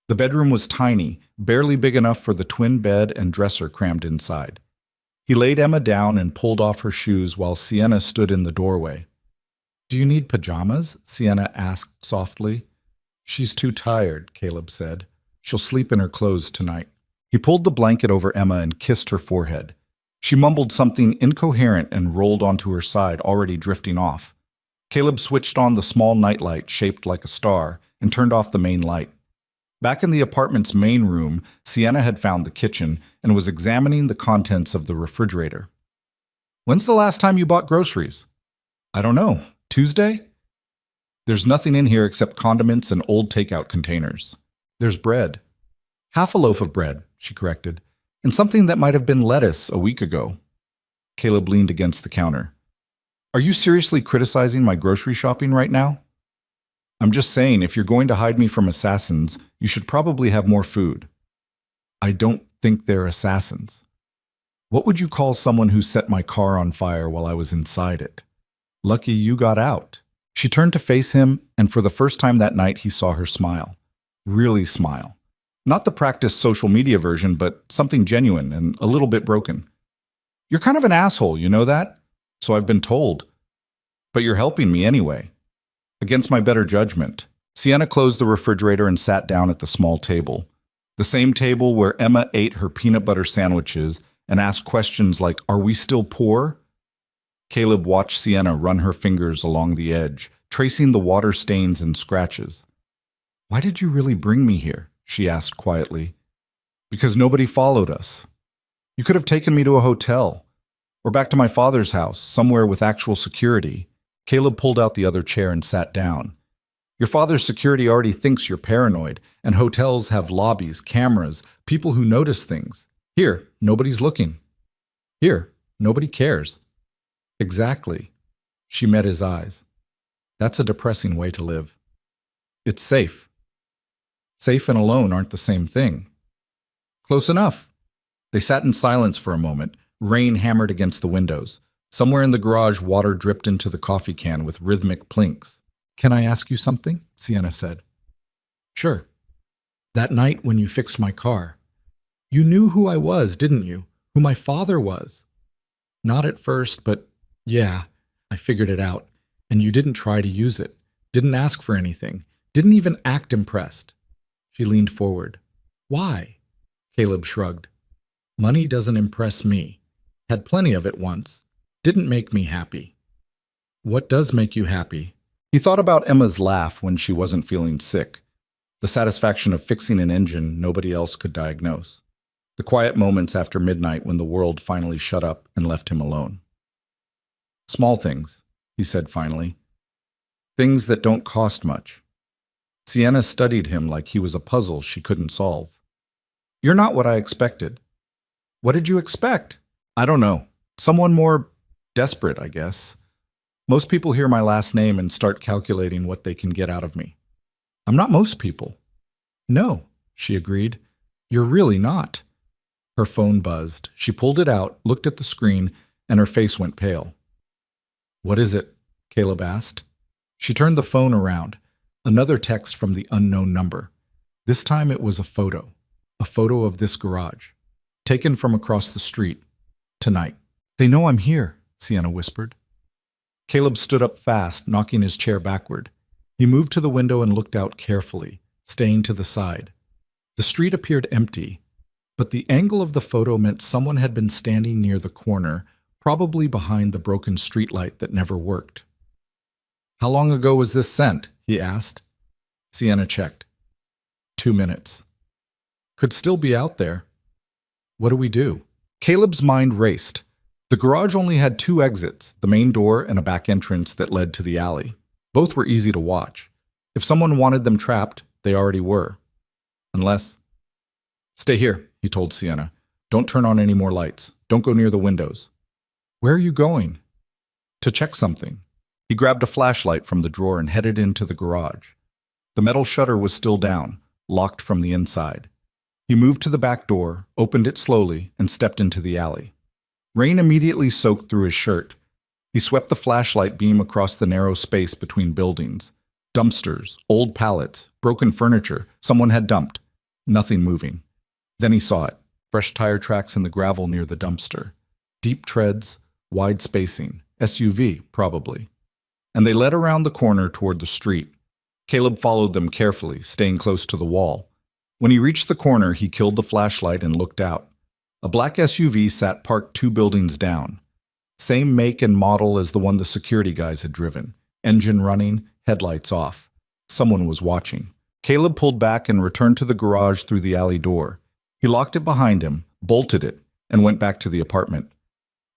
The bedroom was tiny, barely big enough for the twin bed and dresser crammed inside. He laid Emma down and pulled off her shoes while Sienna stood in the doorway. Do you need pajamas? Sienna asked softly. She's too tired, Caleb said. She'll sleep in her clothes tonight. He pulled the blanket over Emma and kissed her forehead. She mumbled something incoherent and rolled onto her side, already drifting off. Caleb switched on the small nightlight shaped like a star and turned off the main light. Back in the apartment's main room, Sienna had found the kitchen and was examining the contents of the refrigerator. When's the last time you bought groceries? I don't know. Tuesday? There's nothing in here except condiments and old takeout containers. There's bread. Half a loaf of bread, she corrected. And something that might have been lettuce a week ago. Caleb leaned against the counter. Are you seriously criticizing my grocery shopping right now? I'm just saying, if you're going to hide me from assassins, you should probably have more food. I don't think they're assassins. What would you call someone who set my car on fire while I was inside it? Lucky you got out. She turned to face him, and for the first time that night he saw her smile. Really smile. Not the practiced social media version, but something genuine and a little bit broken. You're kind of an asshole, you know that? So I've been told. But you're helping me anyway. Against my better judgment. Sienna closed the refrigerator and sat down at the small table. The same table where Emma ate her peanut butter sandwiches and asked questions like, "Are we still poor?" Caleb watched Sienna run her fingers along the edge, tracing the water stains and scratches. "Why did you really bring me here?" she asked quietly. "Because nobody followed us. You could have taken me to a hotel, or back to my father's house, somewhere with actual security." Caleb pulled out the other chair and sat down. "Your father's security already thinks you're paranoid, and hotels have lobbies, cameras, people who notice things. Here, nobody's looking. Here, nobody cares." "Exactly." She met his eyes. "That's a depressing way to live. It's safe. Safe and alone aren't the same thing." "Close enough." They sat in silence for a moment. Rain hammered against the windows. Somewhere in the garage, water dripped into the coffee can with rhythmic plinks. "Can I ask you something?" Sienna said. "Sure." "That night when you fixed my car, you knew who I was, didn't you? Who my father was?" "Not at first, but yeah, I figured it out. And you didn't try to use it. Didn't ask for anything. Didn't even act impressed." She leaned forward. "Why?" Caleb shrugged. "Money doesn't impress me. Had plenty of it once. Didn't make me happy." "What does make you happy?" He thought about Emma's laugh when she wasn't feeling sick. The satisfaction of fixing an engine nobody else could diagnose. The quiet moments after midnight when the world finally shut up and left him alone. "Small things," he said finally. "Things that don't cost much." Sienna studied him like he was a puzzle she couldn't solve. "You're not what I expected." "What did you expect?" "I don't know. Someone more desperate, I guess. Most people hear my last name and start calculating what they can get out of me." "I'm not most people." "No," she agreed. "You're really not." Her phone buzzed. She pulled it out, looked at the screen, and her face went pale. "What is it?" Caleb asked. She turned the phone around. Another text from the unknown number. This time it was a photo of this garage, taken from across the street, tonight. "They know I'm here," Sienna whispered. Caleb stood up fast, knocking his chair backward. He moved to the window and looked out carefully, staying to the side. The street appeared empty, but the angle of the photo meant someone had been standing near the corner, probably behind the broken streetlight that never worked. "How long ago was this sent?" he asked. Sienna checked. 2 minutes. "Could still be out there." "What do we do?" Caleb's mind raced. The garage only had 2 exits, the main door and a back entrance that led to the alley. Both were easy to watch. If someone wanted them trapped, they already were. Unless... "Stay here," he told Sienna. "Don't turn on any more lights. Don't go near the windows." "Where are you going?" "To check something." He grabbed a flashlight from the drawer and headed into the garage. The metal shutter was still down, locked from the inside. He moved to the back door, opened it slowly, and stepped into the alley. Rain immediately soaked through his shirt. He swept the flashlight beam across the narrow space between buildings. Dumpsters, old pallets, broken furniture, someone had dumped. Nothing moving. Then he saw it. Fresh tire tracks in the gravel near the dumpster. Deep treads, wide spacing. SUV, probably. And they led around the corner toward the street. Caleb followed them carefully, staying close to the wall. When he reached the corner, he killed the flashlight and looked out. A black SUV sat parked 2 buildings down. Same make and model as the one the security guys had driven. Engine running, headlights off. Someone was watching. Caleb pulled back and returned to the garage through the alley door. He locked it behind him, bolted it, and went back to the apartment.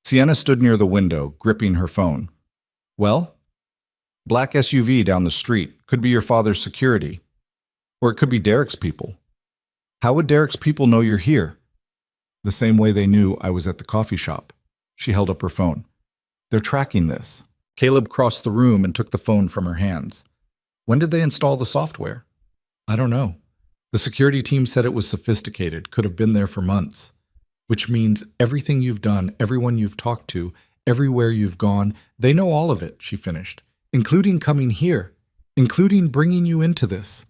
Sienna stood near the window, gripping her phone. "Well?" "Black SUV down the street. Could be your father's security. Or it could be Derek's people." How would Derek's people know you're here? The same way they knew I was at the coffee shop. She held up her phone. They're tracking this. Caleb crossed the room and took the phone from her hands. When did they install the software? I don't know. The security team said it was sophisticated, could have been there for months. Which means everything you've done, everyone you've talked to, everywhere you've gone, they know all of it, she finished. Including coming here. Including bringing you into this.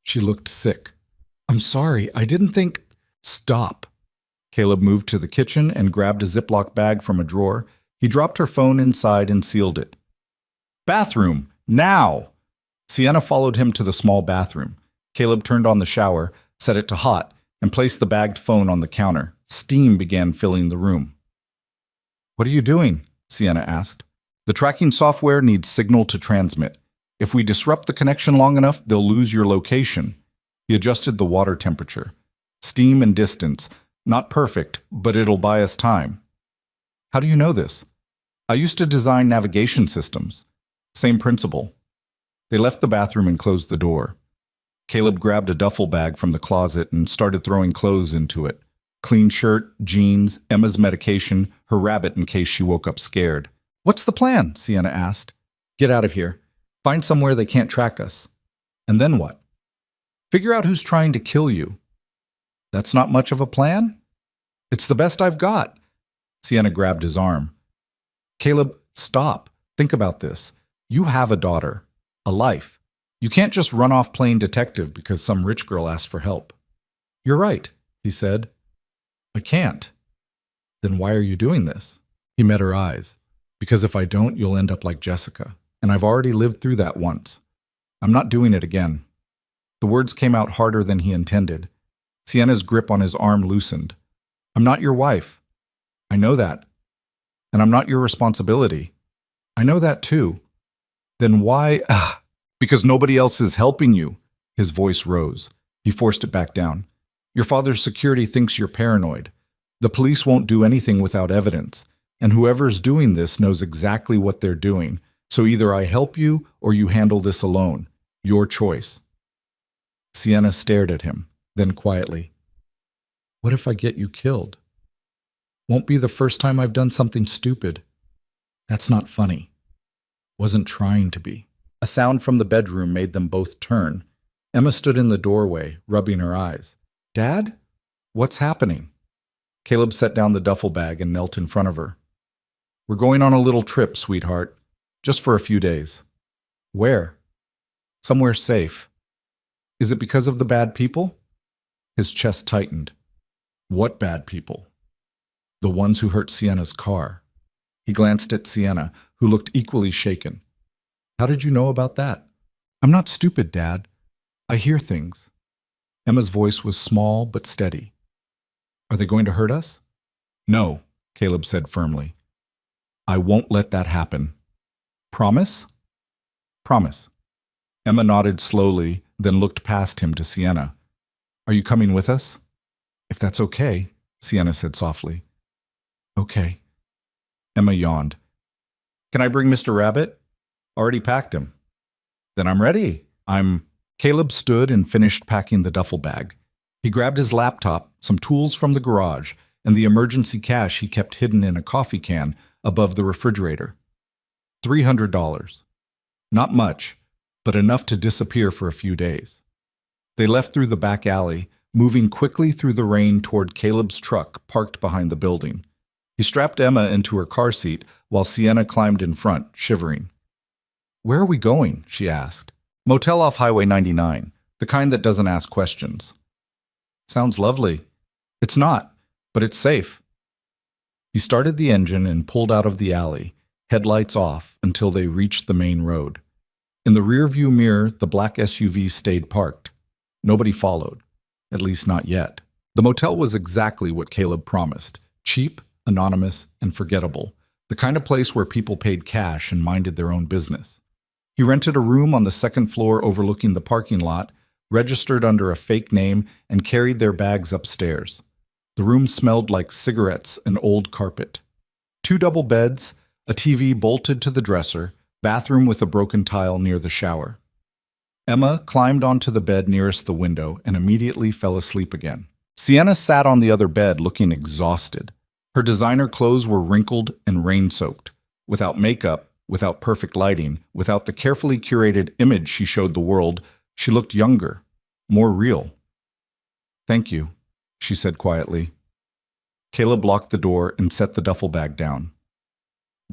She looked sick. I'm sorry, I didn't think… Stop. Caleb moved to the kitchen and grabbed a Ziploc bag from a drawer. He dropped her phone inside and sealed it. Bathroom! Now! Sienna followed him to the small bathroom. Caleb turned on the shower, set it to hot, and placed the bagged phone on the counter. Steam began filling the room. What are you doing? Sienna asked. The tracking software needs signal to transmit. If we disrupt the connection long enough, they'll lose your location. He adjusted the water temperature. Steam and distance. Not perfect, but it'll buy us time. How do you know this? I used to design navigation systems. Same principle. They left the bathroom and closed the door. Caleb grabbed a duffel bag from the closet and started throwing clothes into it. Clean shirt, jeans, Emma's medication, her rabbit in case she woke up scared. What's the plan? Sienna asked. Get out of here. Find somewhere they can't track us. And then what? Figure out who's trying to kill you. That's not much of a plan? It's the best I've got. Sienna grabbed his arm. Caleb, stop. Think about this. You have a daughter, a life. You can't just run off playing detective because some rich girl asked for help. You're right, he said. I can't. Then why are you doing this? He met her eyes. Because if I don't, you'll end up like Jessica. And I've already lived through that once. I'm not doing it again. The words came out harder than he intended. Sienna's grip on his arm loosened. I'm not your wife. I know that. And I'm not your responsibility. I know that too. Then why… Because nobody else is helping you. His voice rose. He forced it back down. Your father's security thinks you're paranoid. The police won't do anything without evidence. And whoever's doing this knows exactly what they're doing. So either I help you or you handle this alone. Your choice. Sienna stared at him, then quietly. What if I get you killed? Won't be the first time I've done something stupid. That's not funny. Wasn't trying to be. A sound from the bedroom made them both turn. Emma stood in the doorway, rubbing her eyes. Dad? What's happening? Caleb set down the duffel bag and knelt in front of her. We're going on a little trip, sweetheart. Just for a few days. Where? Somewhere safe. Is it because of the bad people? His chest tightened. What bad people? The ones who hurt Sienna's car. He glanced at Sienna, who looked equally shaken. How did you know about that? I'm not stupid, Dad. I hear things. Emma's voice was small but steady. Are they going to hurt us? No, Caleb said firmly. I won't let that happen. Promise? Promise. Emma nodded slowly, then looked past him to Sienna. Are you coming with us? If that's okay, Sienna said softly. Okay. Emma yawned. Can I bring Mr. Rabbit? Already packed him. Then I'm ready. Caleb stood and finished packing the duffel bag. He grabbed his laptop, some tools from the garage, and the emergency cash he kept hidden in a coffee can above the refrigerator. $300. Not much, but enough to disappear for a few days. They left through the back alley, moving quickly through the rain toward Caleb's truck parked behind the building. He strapped Emma into her car seat while Sienna climbed in front, shivering. Where are we going? She asked. Motel off Highway 99, the kind that doesn't ask questions. Sounds lovely. It's not, but it's safe. He started the engine and pulled out of the alley, headlights off, until they reached the main road. In the rearview mirror, the black SUV stayed parked. Nobody followed, at least not yet. The motel was exactly what Caleb promised. Cheap, anonymous, and forgettable. The kind of place where people paid cash and minded their own business. He rented a room on the second floor overlooking the parking lot, registered under a fake name, and carried their bags upstairs. The room smelled like cigarettes and old carpet. 2 double beds, a TV bolted to the dresser, bathroom with a broken tile near the shower. Emma climbed onto the bed nearest the window and immediately fell asleep again. Sienna sat on the other bed looking exhausted. Her designer clothes were wrinkled and rain-soaked. Without makeup, without perfect lighting, without the carefully curated image she showed the world, she looked younger, more real. "Thank you," she said quietly. Caleb locked the door and set the duffel bag down.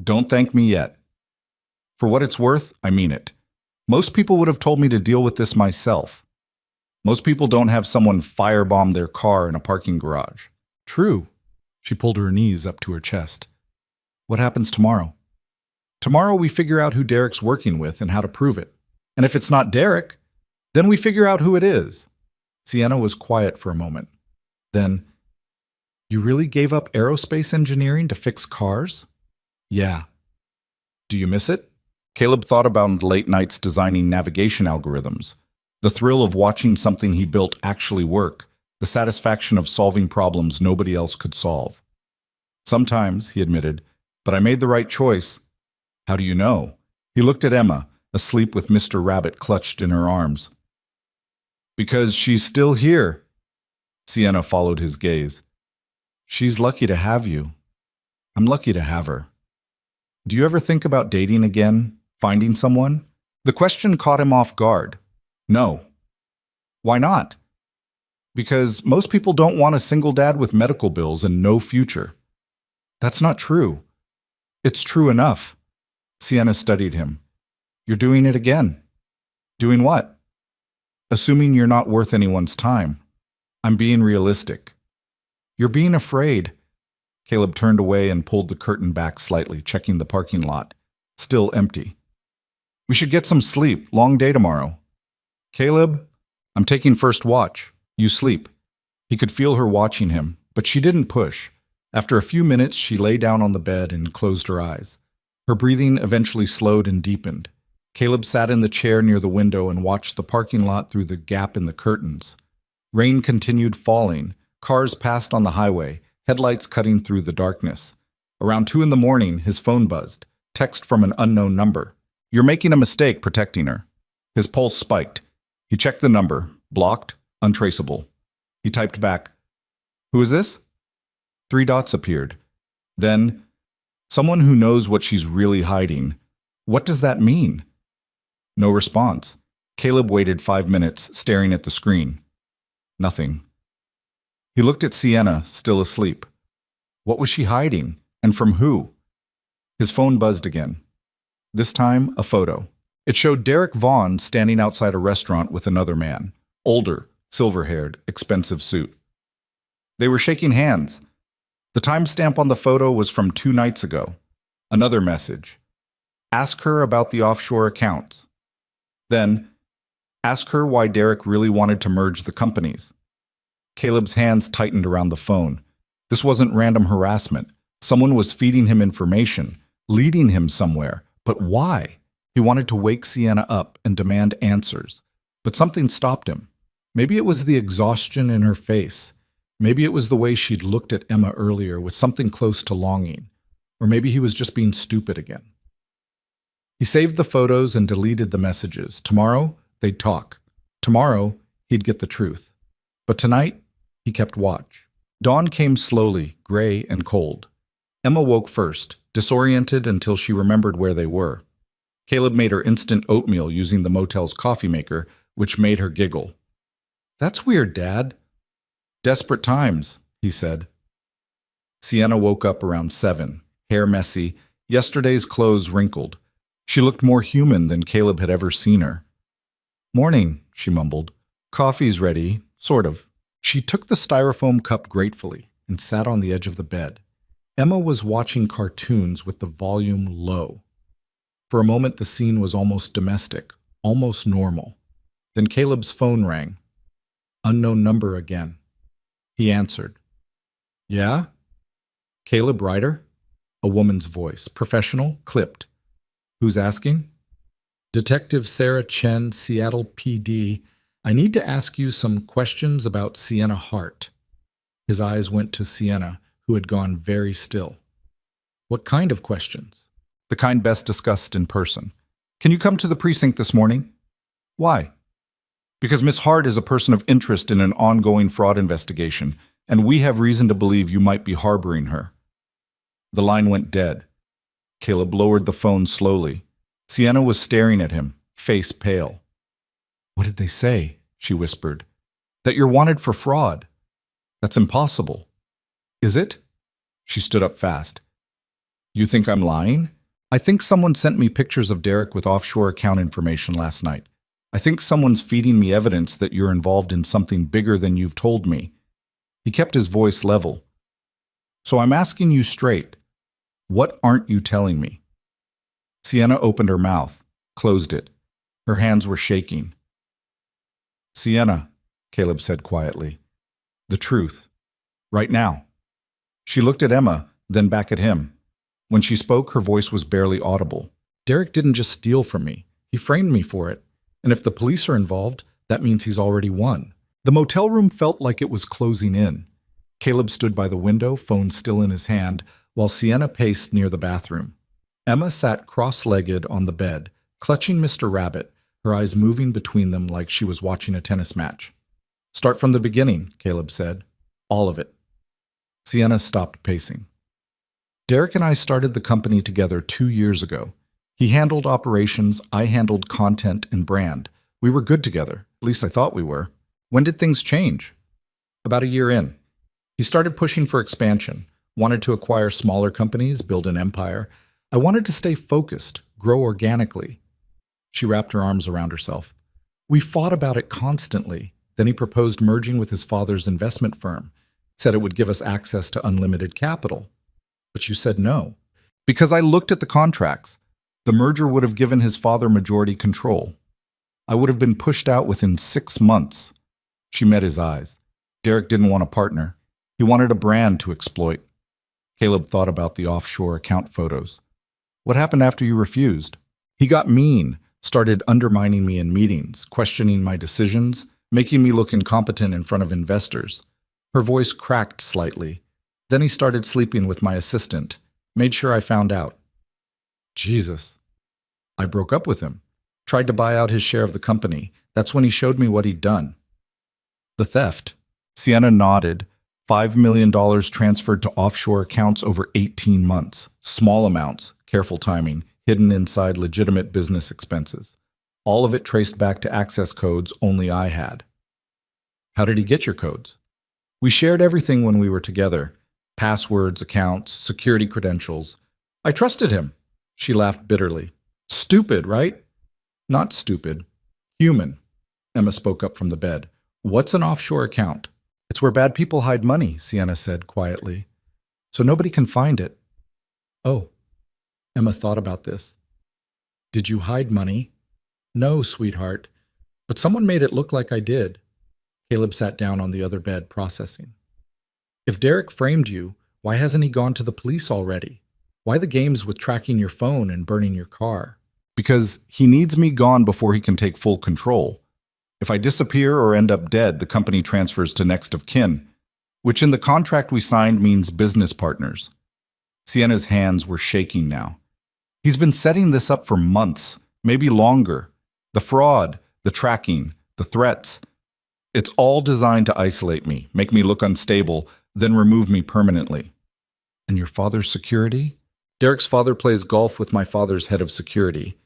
"Don't thank me yet. For what it's worth, I mean it. Most people would have told me to deal with this myself. Most people don't have someone firebomb their car in a parking garage." "True." She pulled her knees up to her chest. "What happens tomorrow?" "Tomorrow we figure out who Derek's working with and how to prove it. And if it's not Derek, then we figure out who it is." Sienna was quiet for a moment. Then, "You really gave up aerospace engineering to fix cars?" "Yeah." "Do you miss it?" Caleb thought about late nights designing navigation algorithms, the thrill of watching something he built actually work, the satisfaction of solving problems nobody else could solve. "Sometimes," he admitted, "but I made the right choice." "How do you know?" He looked at Emma, asleep with Mr. Rabbit clutched in her arms. "Because she's still here." Sienna followed his gaze. "She's lucky to have you. I'm lucky to have her. Do you ever think about dating again? Finding someone?" The question caught him off guard. "No." "Why not?" "Because most people don't want a single dad with medical bills and no future." "That's not true." "It's true enough." Sienna studied him. "You're doing it again." "Doing what?" "Assuming you're not worth anyone's time." "I'm being realistic." "You're being afraid." Caleb turned away and pulled the curtain back slightly, checking the parking lot. Still empty. "We should get some sleep. Long day tomorrow." "Caleb, I'm taking first watch. You sleep." He could feel her watching him, but she didn't push. After a few minutes, she lay down on the bed and closed her eyes. Her breathing eventually slowed and deepened. Caleb sat in the chair near the window and watched the parking lot through the gap in the curtains. Rain continued falling. Cars passed on the highway, headlights cutting through the darkness. Around 2 in the morning, his phone buzzed. Text from an unknown number. "You're making a mistake protecting her." His pulse spiked. He checked the number. Blocked. Untraceable. He typed back, "Who is this?" 3 dots appeared. Then, "Someone who knows what she's really hiding. What does that mean?" No response. Caleb waited 5 minutes, staring at the screen. Nothing. He looked at Sienna, still asleep. What was she hiding? And from who? His phone buzzed again. This time, a photo. It showed Derek Vaughn standing outside a restaurant with another man. Older, silver-haired, expensive suit. They were shaking hands. The timestamp on the photo was from 2 nights ago. Another message. Ask her about the offshore accounts. Then, ask her why Derek really wanted to merge the companies. Caleb's hands tightened around the phone. This wasn't random harassment. Someone was feeding him information, leading him somewhere. But why? He wanted to wake Sienna up and demand answers. But something stopped him. Maybe it was the exhaustion in her face. Maybe it was the way she'd looked at Emma earlier with something close to longing. Or maybe he was just being stupid again. He saved the photos and deleted the messages. Tomorrow, they'd talk. Tomorrow, he'd get the truth. But tonight, he kept watch. Dawn came slowly, gray and cold. Emma woke first, disoriented until she remembered where they were. Caleb made her instant oatmeal using the motel's coffee maker, which made her giggle. "That's weird, Dad." "Desperate times," he said. Sienna woke up around 7, hair messy, yesterday's clothes wrinkled. She looked more human than Caleb had ever seen her. "Morning," she mumbled. "Coffee's ready, sort of." She took the styrofoam cup gratefully and sat on the edge of the bed. Emma was watching cartoons with the volume low. For a moment, the scene was almost domestic, almost normal. Then Caleb's phone rang. Unknown number again. He answered. "Yeah?" "Caleb Ryder?" A woman's voice, professional, clipped. "Who's asking?" "Detective Sarah Chen, Seattle PD. I need to ask you some questions about Sienna Hart." His eyes went to Sienna, who had gone very still. "What kind of questions?" "The kind best discussed in person. Can you come to the precinct this morning?" "Why?" Because Miss Hart is a person of interest in an ongoing fraud investigation, and we have reason to believe you might be harboring her. The line went dead. Caleb lowered the phone slowly. Sienna was staring at him, face pale. "What did they say?" she whispered. "That you're wanted for fraud. That's impossible." "Is it?" She stood up fast. "You think I'm lying?" "I think someone sent me pictures of Derek with offshore account information last night. I think someone's feeding me evidence that you're involved in something bigger than you've told me." He kept his voice level. "So I'm asking you straight. What aren't you telling me?" Sienna opened her mouth, closed it. Her hands were shaking. "Sienna," Caleb said quietly, "the truth. Right now." She looked at Emma, then back at him. When she spoke, her voice was barely audible. "Derek didn't just steal from me. He framed me for it. And if the police are involved, that means he's already won." The motel room felt like it was closing in. Caleb stood by the window, phone still in his hand, while Sienna paced near the bathroom. Emma sat cross-legged on the bed, clutching Mr. Rabbit, her eyes moving between them like she was watching a tennis match. "Start from the beginning," Caleb said. "All of it." Sienna stopped pacing. "Derek and I started the company together 2 years ago. He handled operations, I handled content and brand. We were good together, at least I thought we were. When did things change?" "About a year in. He started pushing for expansion, wanted to acquire smaller companies, build an empire. I wanted to stay focused, grow organically." She wrapped her arms around herself. "We fought about it constantly. Then he proposed merging with his father's investment firm, said it would give us access to unlimited capital. But you said no." "Because I looked at the contracts. The merger would have given his father majority control. I would have been pushed out within 6 months." She met his eyes. Derek didn't want a partner. He wanted a brand to exploit. Caleb thought about the offshore account photos. "What happened after you refused?" "He got mean, started undermining me in meetings, questioning my decisions, making me look incompetent in front of investors." Her voice cracked slightly. "Then he started sleeping with my assistant, made sure I found out." "Jesus." "I broke up with him. Tried to buy out his share of the company. That's when he showed me what he'd done." "The theft?" Sienna nodded. $5 million transferred to offshore accounts over 18 months. Small amounts, careful timing, hidden inside legitimate business expenses. All of it traced back to access codes only I had. "How did he get your codes?" "We shared everything when we were together. Passwords, accounts, security credentials. I trusted him." She laughed bitterly. "Stupid, right?" "Not stupid. Human." Emma spoke up from the bed. "What's an offshore account?" "It's where bad people hide money," Sienna said quietly. "So nobody can find it." "Oh." Emma thought about this. "Did you hide money?" "No, sweetheart. But someone made it look like I did." Caleb sat down on the other bed, processing. "If Derek framed you, why hasn't he gone to the police already? Why the games with tracking your phone and burning your car?" "Because he needs me gone before he can take full control. If I disappear or end up dead, the company transfers to next of kin, which in the contract we signed means business partners." Sienna's hands were shaking now. "He's been setting this up for months, maybe longer. The fraud, the tracking, the threats. It's all designed to isolate me, make me look unstable, then remove me permanently." "And your father's security?" "Derek's father plays golf with my father's head of security.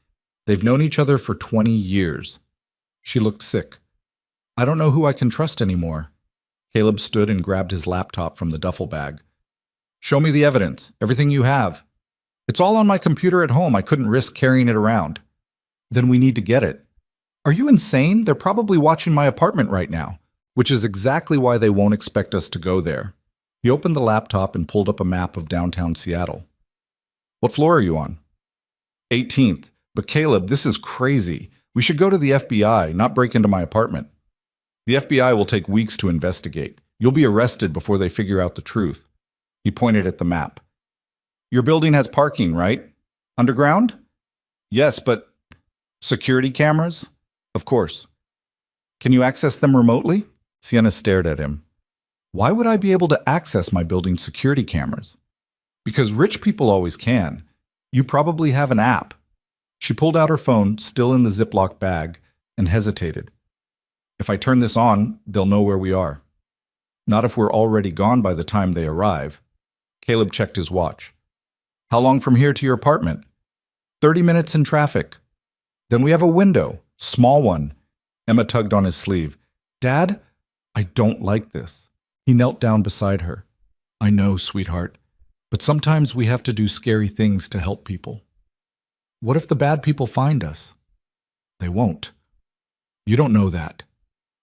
They've known each other for 20 years. She looked sick. "I don't know who I can trust anymore." Caleb stood and grabbed his laptop from the duffel bag. "Show me the evidence, everything you have." "It's all on my computer at home. I couldn't risk carrying it around." "Then we need to get it." "Are you insane? They're probably watching my apartment right now." "Which is exactly why they won't expect us to go there." He opened the laptop and pulled up a map of downtown Seattle. "What floor are you on?" 18th. "But Caleb, this is crazy. We should go to the FBI, not break into my apartment." "The FBI will take weeks to investigate. You'll be arrested before they figure out the truth." He pointed at the map. "Your building has parking, right? Underground?" "Yes, but..." "Security cameras?" "Of course." "Can you access them remotely?" Sienna stared at him. "Why would I be able to access my building's security cameras?" "Because rich people always can. You probably have an app." She pulled out her phone, still in the Ziploc bag, and hesitated. If I turn this on, they'll know where we are. Not if we're already gone by the time they arrive. Caleb checked his watch. How long from here to your apartment? 30 minutes in traffic. Then we have a window, small one. Emma tugged on his sleeve. Dad, I don't like this. He knelt down beside her. I know, sweetheart, but sometimes we have to do scary things to help people. What if the bad people find us? They won't. You don't know that.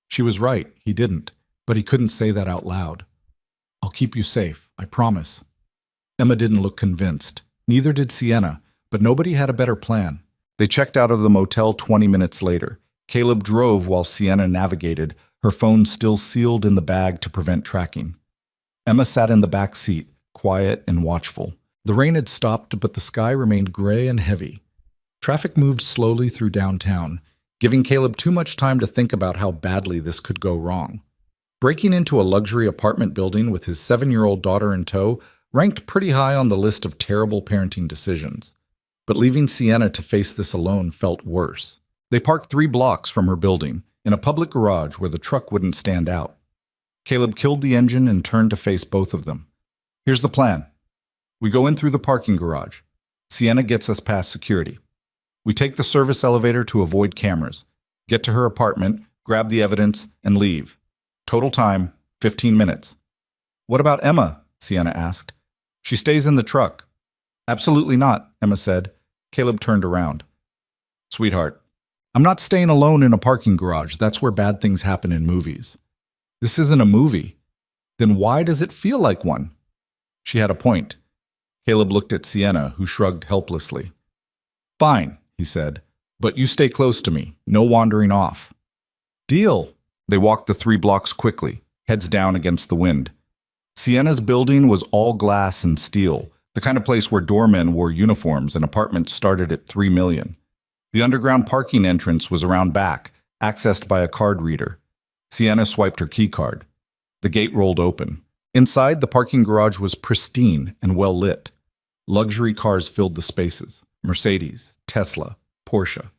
She was right, he didn't, but he couldn't say that out loud. I'll keep you safe, I promise. Emma didn't look convinced. Neither did Sienna, but nobody had a better plan. They checked out of the motel 20 minutes later. Caleb drove while Sienna navigated, her phone still sealed in the bag to prevent tracking. Emma sat in the back seat, quiet and watchful. The rain had stopped, but the sky remained gray and heavy. Traffic moved slowly through downtown, giving Caleb too much time to think about how badly this could go wrong. Breaking into a luxury apartment building with his 7-year-old daughter in tow ranked pretty high on the list of terrible parenting decisions. But leaving Sienna to face this alone felt worse. They parked 3 blocks from her building, in a public garage where the truck wouldn't stand out. Caleb killed the engine and turned to face both of them. Here's the plan. We go in through the parking garage. Sienna gets us past security. We take the service elevator to avoid cameras, get to her apartment, grab the evidence, and leave. Total time, 15 minutes. What about Emma? Sienna asked. She stays in the truck. Absolutely not, Emma said. Caleb turned around. Sweetheart, I'm not staying alone in a parking garage. That's where bad things happen in movies. This isn't a movie. Then why does it feel like one? She had a point. Caleb looked at Sienna, who shrugged helplessly. Fine, he said, but you stay close to me. No wandering off. Deal. They walked the 3 blocks quickly, heads down against the wind. Sienna's building was all glass and steel, the kind of place where doormen wore uniforms and apartments started at $3 million. The underground parking entrance was around back, accessed by a card reader. Sienna swiped her key card. The gate rolled open. Inside, the parking garage was pristine and well lit. Luxury cars filled the spaces. Mercedes, Tesla, Porsche.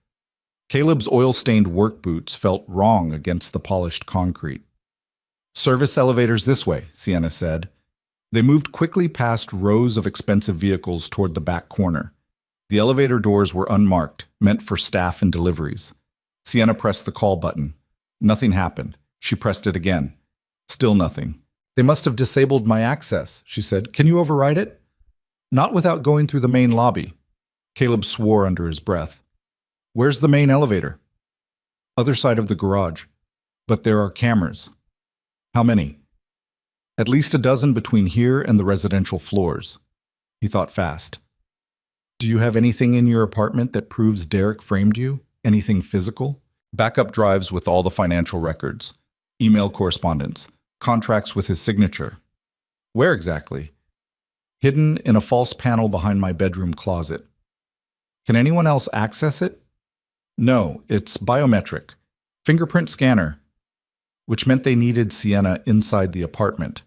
Caleb's oil-stained work boots felt wrong against the polished concrete. Service elevators this way, Sienna said. They moved quickly past rows of expensive vehicles toward the back corner. The elevator doors were unmarked, meant for staff and deliveries. Sienna pressed the call button. Nothing happened. She pressed it again. Still nothing. They must have disabled my access, she said. Can you override it? Not without going through the main lobby. Caleb swore under his breath. Where's the main elevator? Other side of the garage. But there are cameras. How many? At least a dozen between here and the residential floors. He thought fast. Do you have anything in your apartment that proves Derek framed you? Anything physical? Backup drives with all the financial records. Email correspondence. Contracts with his signature. Where exactly? Hidden in a false panel behind my bedroom closet. Can anyone else access it? No, it's biometric. Fingerprint scanner. Which meant they needed Sienna inside the apartment.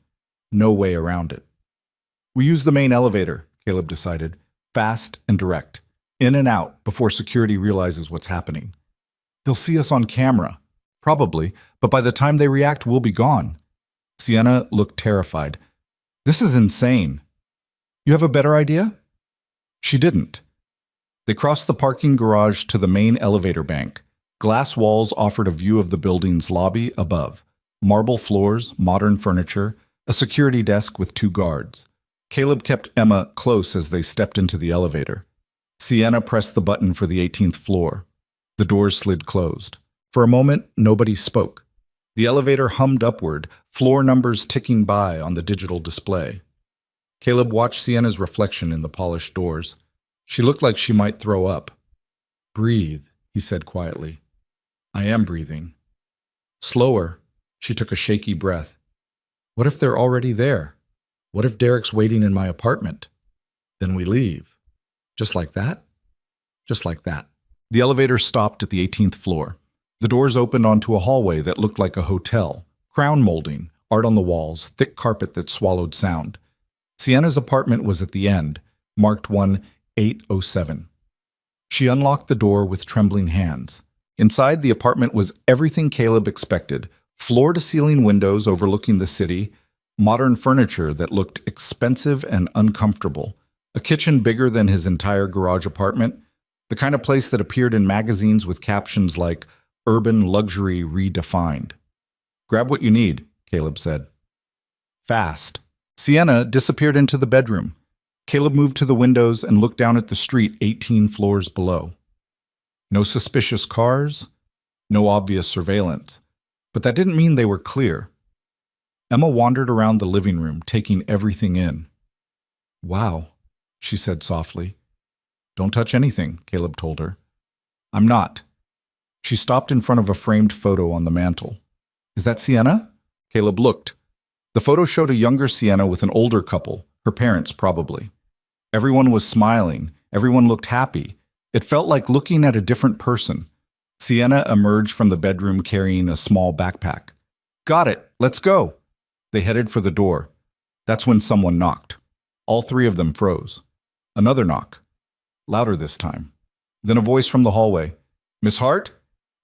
No way around it. We use the main elevator, Caleb decided. Fast and direct. In and out before security realizes what's happening. They'll see us on camera. Probably, but by the time they react, we'll be gone. Sienna looked terrified. This is insane. You have a better idea? She didn't. They crossed the parking garage to the main elevator bank. Glass walls offered a view of the building's lobby above. Marble floors, modern furniture, a security desk with 2 guards. Caleb kept Emma close as they stepped into the elevator. Sienna pressed the button for the 18th floor. The doors slid closed. For a moment, nobody spoke. The elevator hummed upward, floor numbers ticking by on the digital display. Caleb watched Sienna's reflection in the polished doors. She looked like she might throw up. Breathe, he said quietly. I am breathing. Slower, she took a shaky breath. What if they're already there? What if Derek's waiting in my apartment? Then we leave. Just like that? Just like that. The elevator stopped at the 18th floor. The doors opened onto a hallway that looked like a hotel. Crown molding, art on the walls, thick carpet that swallowed sound. Sienna's apartment was at the end, marked 1807. She unlocked the door with trembling hands. Inside, the apartment was everything Caleb expected: floor-to-ceiling windows overlooking the city, modern furniture that looked expensive and uncomfortable, a kitchen bigger than his entire garage apartment, the kind of place that appeared in magazines with captions like "Urban Luxury Redefined." "Grab what you need," Caleb said. Fast. Sienna disappeared into the bedroom. Caleb moved to the windows and looked down at the street 18 floors below. No suspicious cars, no obvious surveillance. But that didn't mean they were clear. Emma wandered around the living room, taking everything in. "Wow," she said softly. "Don't touch anything," Caleb told her. "I'm not." She stopped in front of a framed photo on the mantel. "Is that Sienna?" Caleb looked. The photo showed a younger Sienna with an older couple, her parents probably. Everyone was smiling. Everyone looked happy. It felt like looking at a different person. Sienna emerged from the bedroom carrying a small backpack. "Got it. Let's go." They headed for the door. That's when someone knocked. All three of them froze. Another knock. Louder this time. Then a voice from the hallway. "Miss Hart?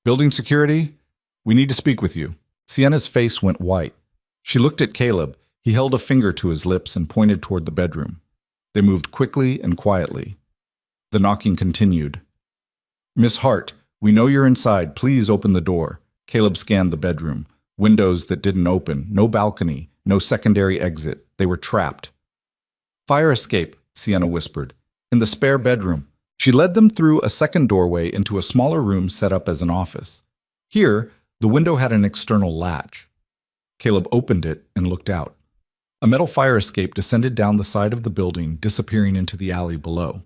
Building security? We need to speak with you." Sienna's face went white. She looked at Caleb. He held a finger to his lips and pointed toward the bedroom. They moved quickly and quietly. The knocking continued. "Miss Hart, we know you're inside. Please open the door." Caleb scanned the bedroom. Windows that didn't open, no balcony, no secondary exit. They were trapped. "Fire escape," Sienna whispered. "In the spare bedroom." She led them through a second doorway into a smaller room set up as an office. Here, the window had an external latch. Caleb opened it and looked out. A metal fire escape descended down the side of the building, disappearing into the alley below.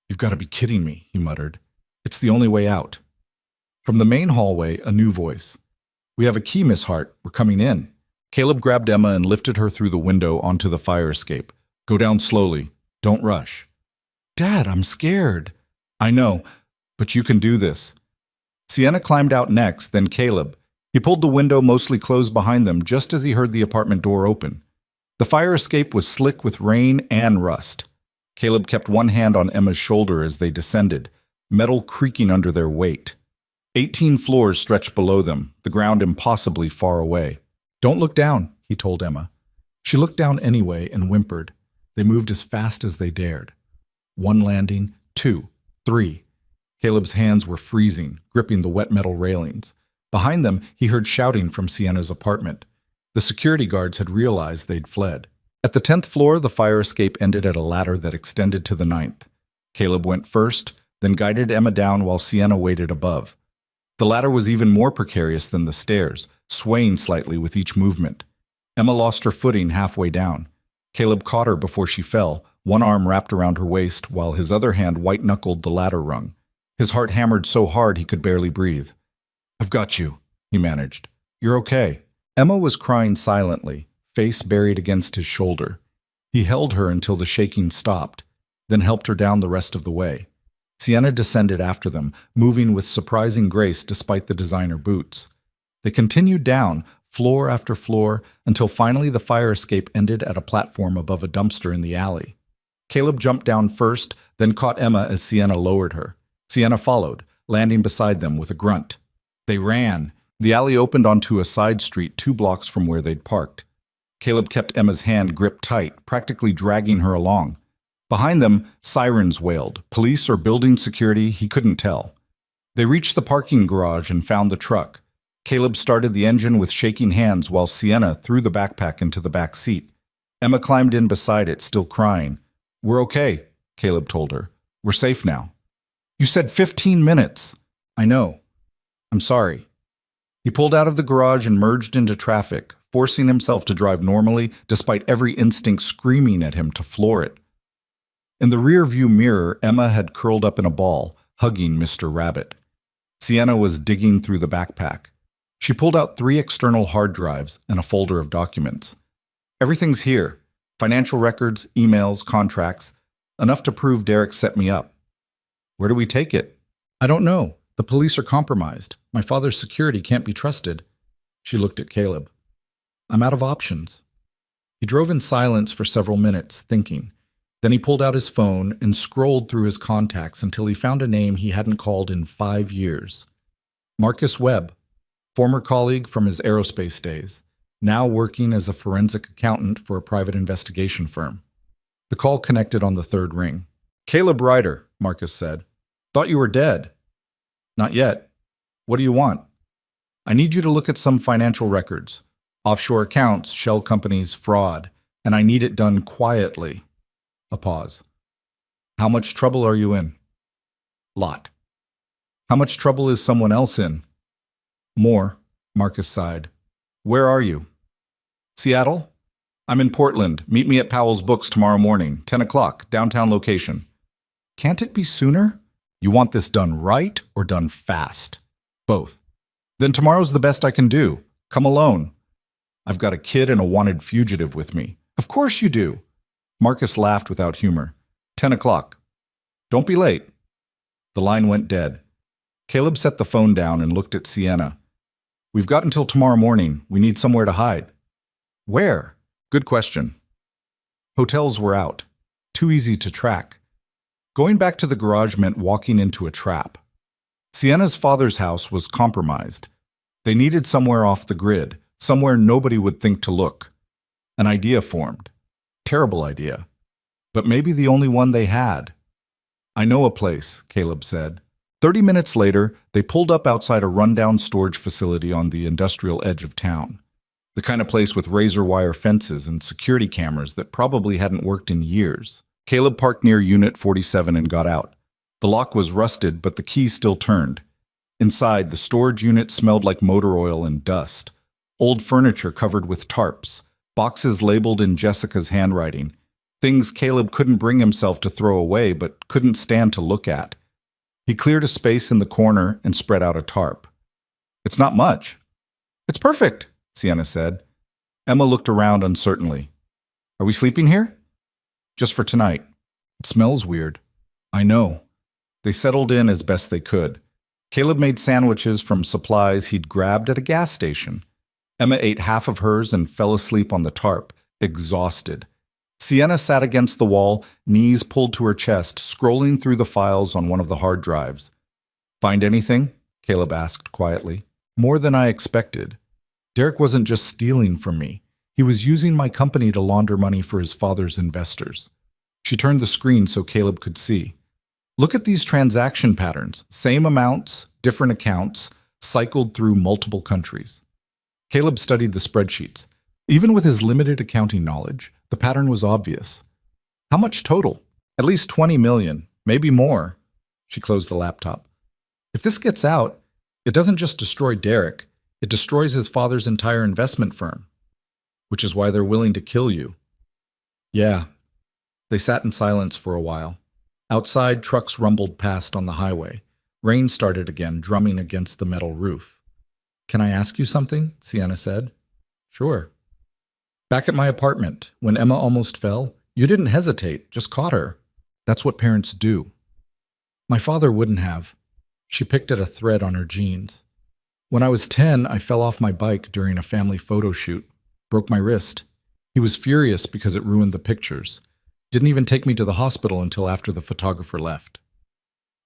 "You've got to be kidding me," he muttered. "It's the only way out." From the main hallway, a new voice. "We have a key, Miss Hart. We're coming in." Caleb grabbed Emma and lifted her through the window onto the fire escape. "Go down slowly. Don't rush." "Dad, I'm scared." "I know, but you can do this." Sienna climbed out next, then Caleb. He pulled the window mostly closed behind them just as he heard the apartment door open. The fire escape was slick with rain and rust. Caleb kept one hand on Emma's shoulder as they descended, metal creaking under their weight. 18 floors stretched below them, the ground impossibly far away. "Don't look down," he told Emma. She looked down anyway and whimpered. They moved as fast as they dared. One landing, 2, 3. Caleb's hands were freezing, gripping the wet metal railings. Behind them, he heard shouting from Sienna's apartment. The security guards had realized they'd fled. At the 10th floor, the fire escape ended at a ladder that extended to the 9th. Caleb went first, then guided Emma down while Sienna waited above. The ladder was even more precarious than the stairs, swaying slightly with each movement. Emma lost her footing halfway down. Caleb caught her before she fell, one arm wrapped around her waist while his other hand white-knuckled the ladder rung. His heart hammered so hard he could barely breathe. "I've got you," he managed. "You're okay." Emma was crying silently, face buried against his shoulder. He held her until the shaking stopped, then helped her down the rest of the way. Sienna descended after them, moving with surprising grace despite the designer boots. They continued down, floor after floor, until finally the fire escape ended at a platform above a dumpster in the alley. Caleb jumped down first, then caught Emma as Sienna lowered her. Sienna followed, landing beside them with a grunt. They ran. The alley opened onto a side street 2 blocks from where they'd parked. Caleb kept Emma's hand gripped tight, practically dragging her along. Behind them, sirens wailed. Police or building security, he couldn't tell. They reached the parking garage and found the truck. Caleb started the engine with shaking hands while Sienna threw the backpack into the back seat. Emma climbed in beside it, still crying. "We're okay," Caleb told her. "We're safe now." "You said 15 minutes." "I know. I'm sorry." He pulled out of the garage and merged into traffic, forcing himself to drive normally despite every instinct screaming at him to floor it. In the rear-view mirror, Emma had curled up in a ball, hugging Mr. Rabbit. Sienna was digging through the backpack. She pulled out 3 external hard drives and a folder of documents. "Everything's here. Financial records, emails, contracts. Enough to prove Derek set me up." "Where do we take it?" "I don't know. The police are compromised. My father's security can't be trusted." She looked at Caleb. "I'm out of options." He drove in silence for several minutes, thinking. Then he pulled out his phone and scrolled through his contacts until he found a name he hadn't called in 5 years. Marcus Webb, former colleague from his aerospace days, now working as a forensic accountant for a private investigation firm. The call connected on the third ring. Caleb Ryder, Marcus said. Thought you were dead. Not yet. What do you want? I need you to look at some financial records. Offshore accounts, shell companies, fraud. And I need it done quietly. A pause. How much trouble are you in? Lot. How much trouble is someone else in? More, Marcus sighed. Where are you? Seattle? I'm in Portland. Meet me at Powell's Books tomorrow morning, 10 o'clock, downtown location. Can't it be sooner? You want this done right or done fast? Both. Then tomorrow's the best I can do. Come alone. I've got a kid and a wanted fugitive with me. Of course you do. Marcus laughed without humor. 10 o'clock. Don't be late. The line went dead. Caleb set the phone down and looked at Sienna. We've got until tomorrow morning. We need somewhere to hide. Where? Good question. Hotels were out. Too easy to track. Going back to the garage meant walking into a trap. Sienna's father's house was compromised. They needed somewhere off the grid, somewhere nobody would think to look. An idea formed. Terrible idea. But maybe the only one they had. I know a place, Caleb said. 30 minutes later, they pulled up outside a rundown storage facility on the industrial edge of town. The kind of place with razor wire fences and security cameras that probably hadn't worked in years. Caleb parked near Unit 47 and got out. The lock was rusted, but the key still turned. Inside, the storage unit smelled like motor oil and dust. Old furniture covered with tarps. Boxes labeled in Jessica's handwriting. Things Caleb couldn't bring himself to throw away, but couldn't stand to look at. He cleared a space in the corner and spread out a tarp. It's not much. It's perfect, Sienna said. Emma looked around uncertainly. Are we sleeping here? Just for tonight. It smells weird. I know. They settled in as best they could. Caleb made sandwiches from supplies he'd grabbed at a gas station. Emma ate half of hers and fell asleep on the tarp, exhausted. Sienna sat against the wall, knees pulled to her chest, scrolling through the files on one of the hard drives. Find anything? Caleb asked quietly. More than I expected. Derek wasn't just stealing from me. He was using my company to launder money for his father's investors. She turned the screen so Caleb could see. Look at these transaction patterns. Same amounts, different accounts, cycled through multiple countries. Caleb studied the spreadsheets. Even with his limited accounting knowledge, the pattern was obvious. How much total? At least 20 million, maybe more. She closed the laptop. If this gets out, it doesn't just destroy Derek, it destroys his father's entire investment firm. Which is why they're willing to kill you. Yeah. They sat in silence for a while. Outside, trucks rumbled past on the highway. Rain started again, drumming against the metal roof. Can I ask you something? Sienna said. Sure. Back at my apartment, when Emma almost fell, you didn't hesitate, just caught her. That's what parents do. My father wouldn't have. She picked at a thread on her jeans. When I was 10, I fell off my bike during a family photo shoot. Broke my wrist. He was furious because it ruined the pictures. Didn't even take me to the hospital until after the photographer left.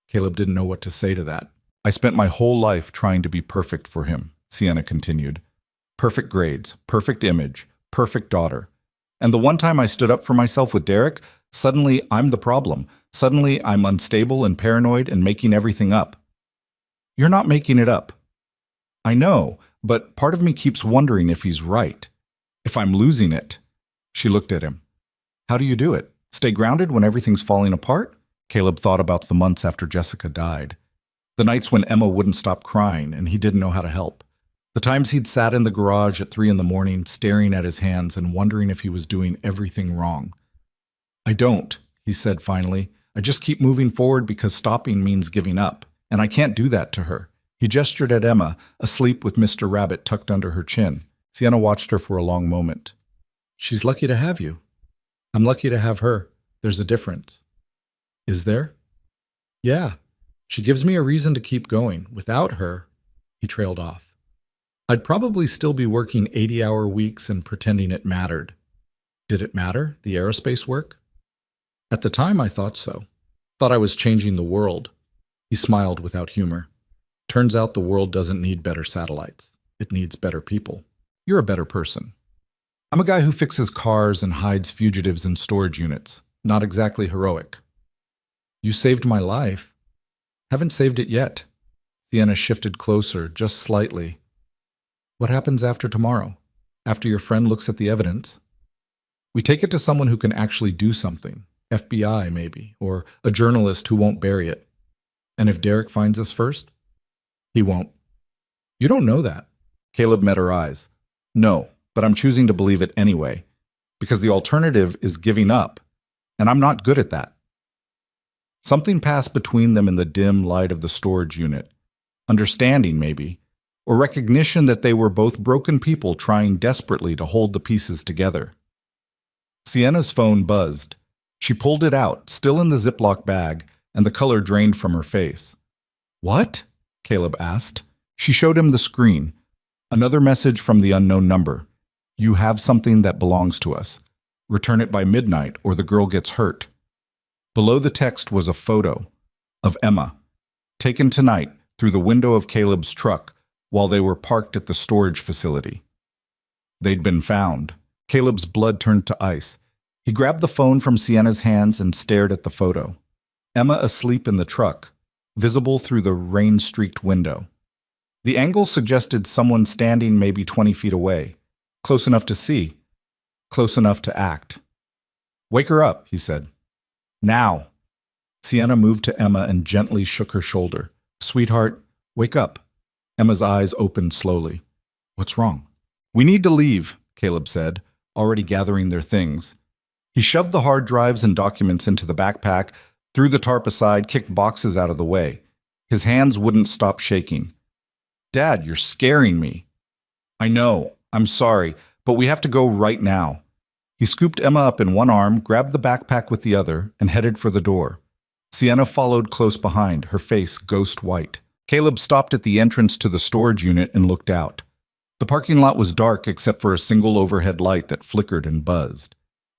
Caleb didn't know what to say to that. I spent my whole life trying to be perfect for him, Sienna continued. Perfect grades, perfect image, perfect daughter. And the one time I stood up for myself with Derek, suddenly I'm the problem. Suddenly I'm unstable and paranoid and making everything up. You're not making it up. I know, but part of me keeps wondering if he's right. If I'm losing it. She looked at him. How do you do it? Stay grounded when everything's falling apart? Caleb thought about the months after Jessica died. The nights when Emma wouldn't stop crying and he didn't know how to help. The times he'd sat in the garage at 3 a.m, staring at his hands and wondering if he was doing everything wrong. I don't, he said finally. I just keep moving forward because stopping means giving up. And I can't do that to her. He gestured at Emma, asleep with Mr. Rabbit tucked under her chin. Sienna watched her for a long moment. She's lucky to have you. I'm lucky to have her. There's a difference. Is there? Yeah. She gives me a reason to keep going. Without her, he trailed off. I'd probably still be working 80-hour weeks and pretending it mattered. Did it matter, the aerospace work? At the time, I thought so. Thought I was changing the world. He smiled without humor. Turns out the world doesn't need better satellites. It needs better people. You're a better person. I'm a guy who fixes cars and hides fugitives in storage units. Not exactly heroic. You saved my life. Haven't saved it yet. Sienna shifted closer, just slightly. What happens after tomorrow? After your friend looks at the evidence? We take it to someone who can actually do something. FBI, maybe, or a journalist who won't bury it. And if Derek finds us first? He won't. You don't know that. Caleb met her eyes. No, but I'm choosing to believe it anyway, because the alternative is giving up, and I'm not good at that. Something passed between them in the dim light of the storage unit. Understanding, maybe, or recognition that they were both broken people trying desperately to hold the pieces together. Sienna's phone buzzed. She pulled it out, still in the Ziploc bag, and the color drained from her face. What? Caleb asked. She showed him the screen. Another message from the unknown number. You have something that belongs to us. Return it by midnight or the girl gets hurt. Below the text was a photo of Emma, taken tonight through the window of Caleb's truck while they were parked at the storage facility. They'd been found. Caleb's blood turned to ice. He grabbed the phone from Sienna's hands and stared at the photo. Emma asleep in the truck, visible through the rain-streaked window. The angle suggested someone standing maybe 20 feet away, close enough to see, close enough to act. Wake her up, he said. Now. Sienna moved to Emma and gently shook her shoulder. Sweetheart, wake up. Emma's eyes opened slowly. What's wrong? We need to leave, Caleb said, already gathering their things. He shoved the hard drives and documents into the backpack, threw the tarp aside, kicked boxes out of the way. His hands wouldn't stop shaking. Dad, you're scaring me. I know. I'm sorry, but we have to go right now. He scooped Emma up in one arm, grabbed the backpack with the other, and headed for the door. Sienna followed close behind, her face ghost white. Caleb stopped at the entrance to the storage unit and looked out. The parking lot was dark except for a single overhead light that flickered and buzzed.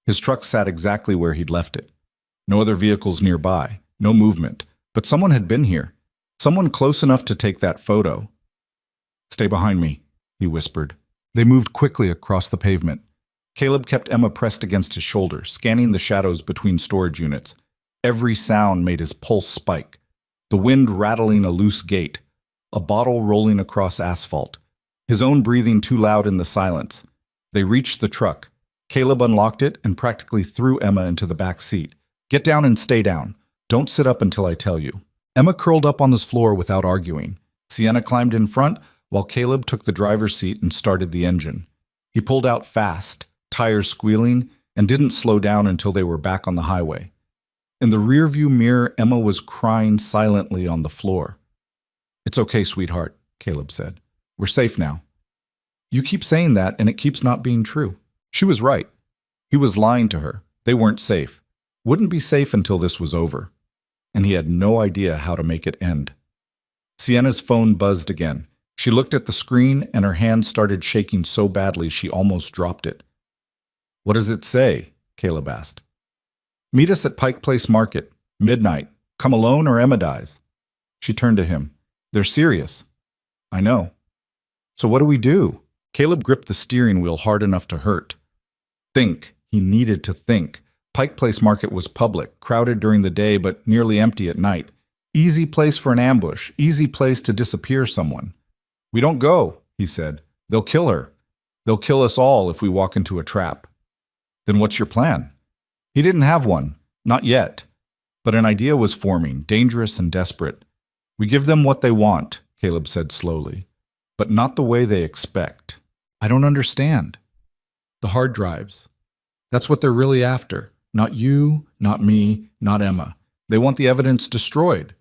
His truck sat exactly where he'd left it. No other vehicles nearby, no movement, but someone had been here. Someone close enough to take that photo. Stay behind me, he whispered. They moved quickly across the pavement. Caleb kept Emma pressed against his shoulder, scanning the shadows between storage units. Every sound made his pulse spike. The wind rattling a loose gate, a bottle rolling across asphalt, his own breathing too loud in the silence. They reached the truck. Caleb unlocked it and practically threw Emma into the back seat. Get down and stay down. Don't sit up until I tell you. Emma curled up on the floor without arguing. Sienna climbed in front, while Caleb took the driver's seat and started the engine. He pulled out fast, tires squealing, and didn't slow down until they were back on the highway. In the rearview mirror, Emma was crying silently on the floor. It's okay, sweetheart, Caleb said. We're safe now. You keep saying that, and it keeps not being true. She was right. He was lying to her. They weren't safe. Wouldn't be safe until this was over. And he had no idea how to make it end. Sienna's phone buzzed again. She looked at the screen, and her hand started shaking so badly she almost dropped it. What does it say? Caleb asked. Meet us at Pike Place Market, midnight. Come alone or Emma dies. She turned to him. They're serious. I know. So what do we do? Caleb gripped the steering wheel hard enough to hurt. Think. He needed to think. Pike Place Market was public, crowded during the day but nearly empty at night. Easy place for an ambush, easy place to disappear someone. We don't go, he said. They'll kill her. They'll kill us all if we walk into a trap. Then what's your plan? He didn't have one, not yet. But an idea was forming, dangerous and desperate. We give them what they want, Caleb said slowly, but not the way they expect. I don't understand. The hard drives. That's what they're really after. Not you, not me, not Emma. They want the evidence destroyed.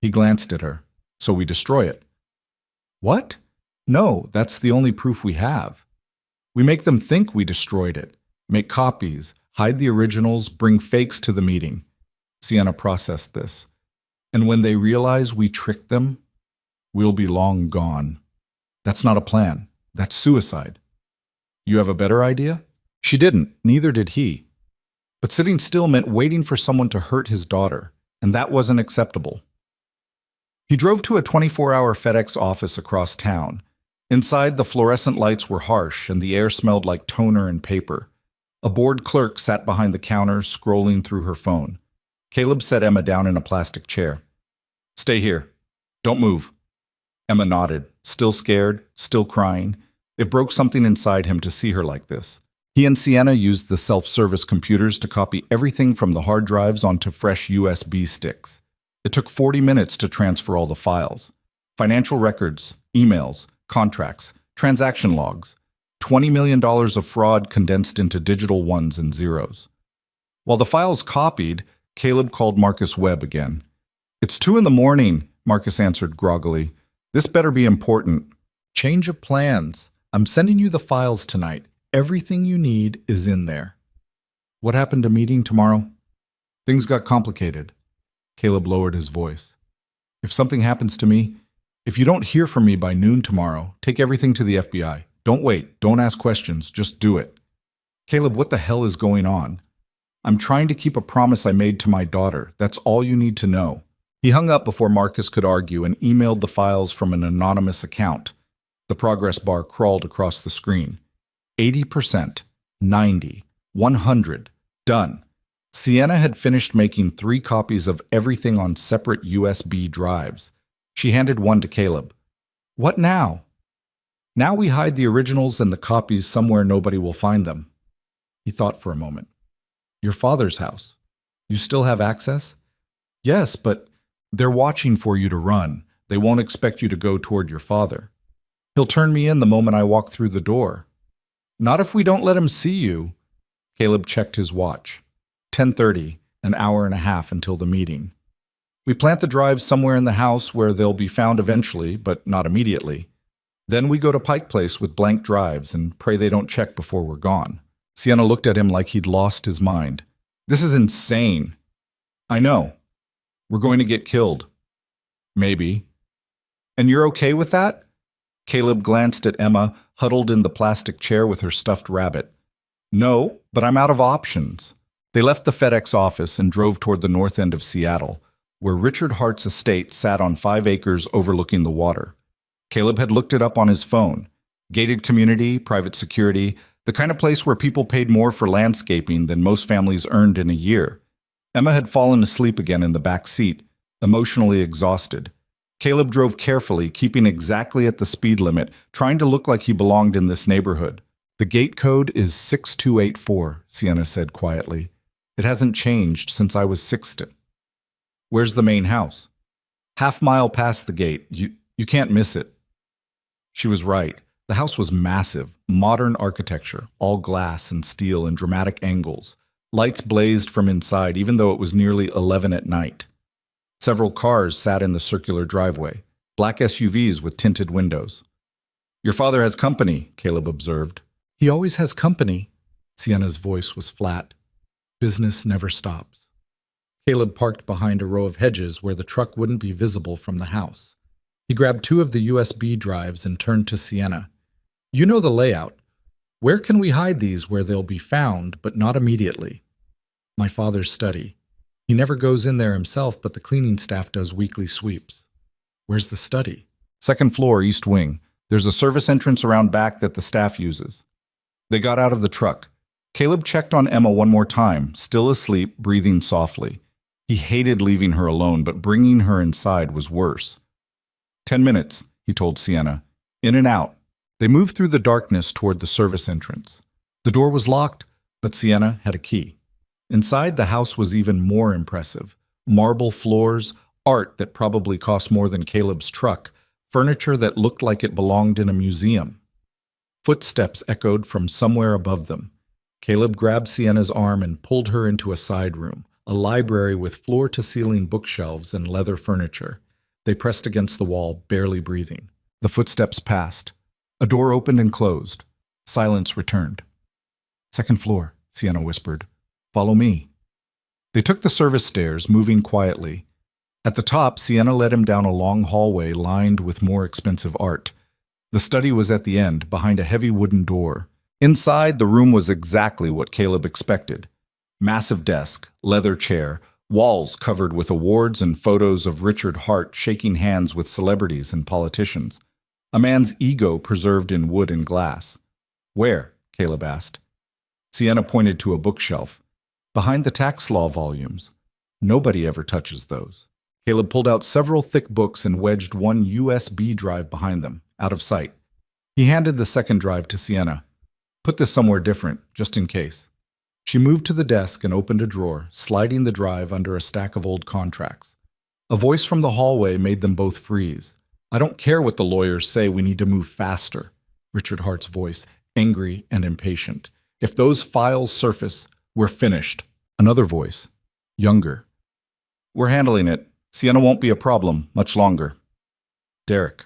He glanced at her. So we destroy it. What? No, that's the only proof we have. We make them think we destroyed it. Make copies, hide the originals, bring fakes to the meeting. Sienna processed this. And when they realize we tricked them, we'll be long gone. That's not a plan. That's suicide. You have a better idea? She didn't, neither did he. But sitting still meant waiting for someone to hurt his daughter, and that wasn't acceptable. He drove to a 24-hour FedEx office across town. Inside, the fluorescent lights were harsh and the air smelled like toner and paper. A bored clerk sat behind the counter, scrolling through her phone. Caleb set Emma down in a plastic chair. "Stay here. Don't move." Emma nodded, still scared, still crying. It broke something inside him to see her like this. He and Sienna used the self-service computers to copy everything from the hard drives onto fresh USB sticks. It took 40 minutes to transfer all the files. Financial records, emails, contracts, transaction logs. $20 million of fraud condensed into digital ones and zeros. While the files copied, Caleb called Marcus Webb again. "It's 2 in the morning," Marcus answered groggily. "This better be important." "Change of plans. I'm sending you the files tonight. Everything you need is in there." "What happened to meeting tomorrow?" "Things got complicated." Caleb lowered his voice. "If something happens to me, if you don't hear from me by noon tomorrow, take everything to the FBI. Don't wait. Don't ask questions. Just do it." "Caleb, what the hell is going on?" "I'm trying to keep a promise I made to my daughter. That's all you need to know." He hung up before Marcus could argue and emailed the files from an anonymous account. The progress bar crawled across the screen. 80%, 90, 100, done. Sienna had finished making 3 copies of everything on separate USB drives. She handed one to Caleb. "What now?" "Now we hide the originals and the copies somewhere nobody will find them." He thought for a moment. "Your father's house. You still have access?" "Yes, but they're watching for you to run. They won't expect you to go toward your father. He'll turn me in the moment I walk through the door." "Not if we don't let him see you." Caleb checked his watch. 10:30, an hour and a half until the meeting. "We plant the drives somewhere in the house where they'll be found eventually, but not immediately. Then we go to Pike Place with blank drives and pray they don't check before we're gone." Sienna looked at him like he'd lost his mind. "This is insane." "I know. We're going to get killed." "Maybe." "And you're okay with that?" Caleb glanced at Emma, huddled in the plastic chair with her stuffed rabbit. "No, but I'm out of options." They left the FedEx office and drove toward the north end of Seattle, where Richard Hart's estate sat on 5 acres overlooking the water. Caleb had looked it up on his phone. Gated community, private security, the kind of place where people paid more for landscaping than most families earned in a year. Emma had fallen asleep again in the back seat, emotionally exhausted. Caleb drove carefully, keeping exactly at the speed limit, trying to look like he belonged in this neighborhood. "The gate code is 6284, Sienna said quietly. "It hasn't changed since I was 6. "Where's the main house?" "Half-mile past the gate. You can't miss it." She was right. The house was massive, modern architecture, all glass and steel in dramatic angles. Lights blazed from inside, even though it was nearly 11 at night. Several cars sat in the circular driveway, black SUVs with tinted windows. "Your father has company," Caleb observed. "He always has company." Sienna's voice was flat. "Business never stops." Caleb parked behind a row of hedges where the truck wouldn't be visible from the house. He grabbed 2 of the USB drives and turned to Sienna. "You know the layout. Where can we hide these where they'll be found, but not immediately?" "My father's study. He never goes in there himself, but the cleaning staff does weekly sweeps." "Where's the study?" "Second floor, east wing. There's a service entrance around back that the staff uses." They got out of the truck. Caleb checked on Emma one more time, still asleep, breathing softly. He hated leaving her alone, but bringing her inside was worse. 10 minutes, he told Sienna. In and out. They moved through the darkness toward the service entrance. The door was locked, but Sienna had a key. Inside, the house was even more impressive. Marble floors, art that probably cost more than Caleb's truck, furniture that looked like it belonged in a museum. Footsteps echoed from somewhere above them. Caleb grabbed Sienna's arm and pulled her into a side room, a library with floor-to-ceiling bookshelves and leather furniture. They pressed against the wall, barely breathing. The footsteps passed. A door opened and closed. Silence returned. "Second floor," Sienna whispered. "Follow me." They took the service stairs, moving quietly. At the top, Sienna led him down a long hallway lined with more expensive art. The study was at the end, behind a heavy wooden door. Inside, the room was exactly what Caleb expected. Massive desk, leather chair, Walls covered with awards and photos of Richard Hart shaking hands with celebrities and politicians. A man's ego preserved in wood and glass. Where? Caleb asked. Sienna pointed to a bookshelf. Behind the tax law volumes. Nobody ever touches those. Caleb pulled out several thick books and wedged one USB drive behind them, out of sight. He handed the second drive to Sienna. Put this somewhere different, just in case. She moved to the desk and opened a drawer, sliding the drive under a stack of old contracts. A voice from the hallway made them both freeze. I don't care what the lawyers say, we need to move faster. Richard Hart's voice, angry and impatient. If those files surface, we're finished. Another voice, younger. We're handling it. Sienna won't be a problem much longer. Derek.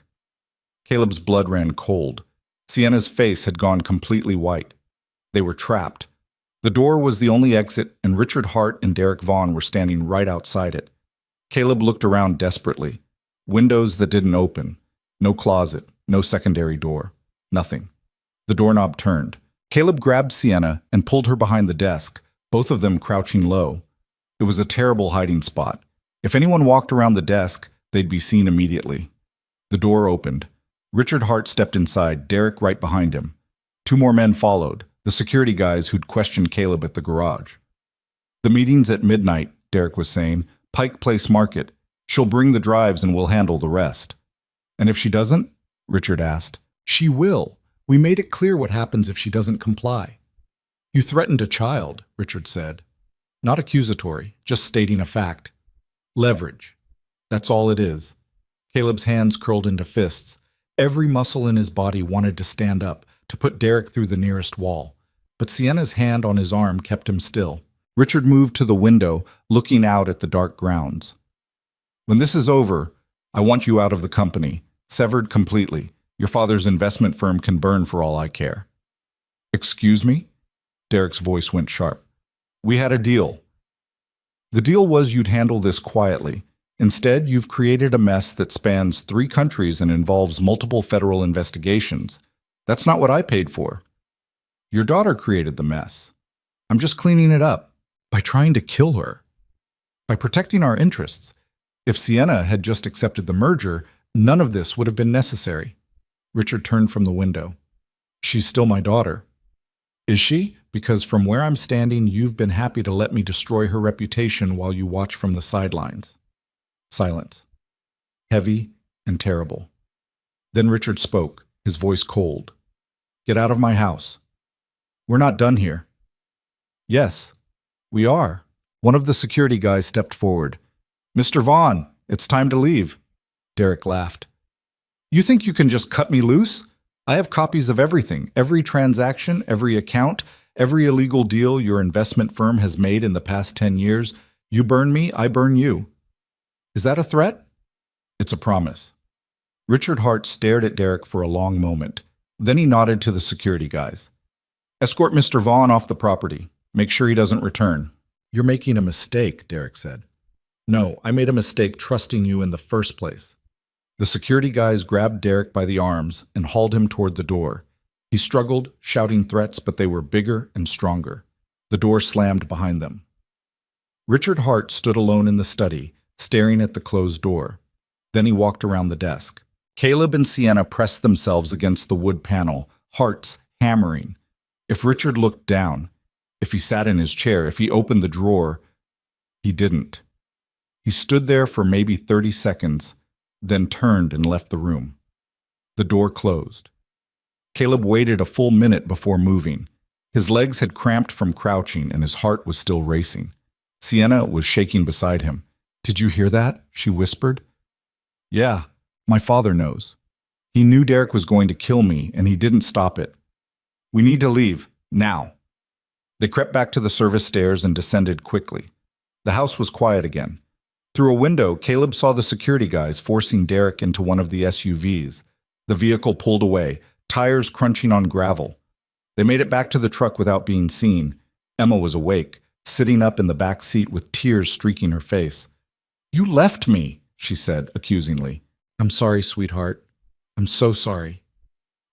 Caleb's blood ran cold. Sienna's face had gone completely white. They were trapped. The door was the only exit, and Richard Hart and Derek Vaughn were standing right outside it. Caleb looked around desperately. Windows that didn't open. No closet. No secondary door. Nothing. The doorknob turned. Caleb grabbed Sienna and pulled her behind the desk, both of them crouching low. It was a terrible hiding spot. If anyone walked around the desk, they'd be seen immediately. The door opened. Richard Hart stepped inside, Derek right behind him. Two more men followed, the security guys who'd questioned Caleb at the garage. The meeting's at midnight, Derek was saying. Pike Place Market. She'll bring the drives and we'll handle the rest. And if she doesn't? Richard asked. She will. We made it clear what happens if she doesn't comply. You threatened a child, Richard said. Not accusatory, just stating a fact. Leverage. That's all it is. Caleb's hands curled into fists. Every muscle in his body wanted to stand up, to put Derek through the nearest wall. But Sienna's hand on his arm kept him still. Richard moved to the window, looking out at the dark grounds. When this is over, I want you out of the company, severed completely. Your father's investment firm can burn for all I care. Excuse me? Derek's voice went sharp. We had a deal. The deal was you'd handle this quietly. Instead, you've created a mess that spans 3 countries and involves multiple federal investigations. That's not what I paid for. Your daughter created the mess. I'm just cleaning it up. By trying to kill her. By protecting our interests. If Sienna had just accepted the merger, none of this would have been necessary. Richard turned from the window. She's still my daughter. Is she? Because from where I'm standing, you've been happy to let me destroy her reputation while you watch from the sidelines. Silence. Heavy and terrible. Then Richard spoke, his voice cold. Get out of my house. We're not done here. Yes, we are. One of the security guys stepped forward. Mr. Vaughn, it's time to leave. Derek laughed. You think you can just cut me loose? I have copies of everything, every transaction, every account, every illegal deal your investment firm has made in the past 10 years. You burn me, I burn you. Is that a threat? It's a promise. Richard Hart stared at Derek for a long moment. Then he nodded to the security guys. Escort Mr. Vaughn off the property. Make sure he doesn't return. You're making a mistake, Derek said. No, I made a mistake trusting you in the first place. The security guys grabbed Derek by the arms and hauled him toward the door. He struggled, shouting threats, but they were bigger and stronger. The door slammed behind them. Richard Hart stood alone in the study, staring at the closed door. Then he walked around the desk. Caleb and Sienna pressed themselves against the wood panel, hearts hammering. If Richard looked down, if he sat in his chair, if he opened the drawer, he didn't. He stood there for maybe 30 seconds, then turned and left the room. The door closed. Caleb waited a full minute before moving. His legs had cramped from crouching and his heart was still racing. Sienna was shaking beside him. Did you hear that? She whispered. Yeah, my father knows. He knew Derek was going to kill me and he didn't stop it. We need to leave, now. They crept back to the service stairs and descended quickly. The house was quiet again. Through a window, Caleb saw the security guys forcing Derek into one of the SUVs. The vehicle pulled away, tires crunching on gravel. They made it back to the truck without being seen. Emma was awake, sitting up in the back seat with tears streaking her face. You left me, she said accusingly. I'm sorry, sweetheart. I'm so sorry.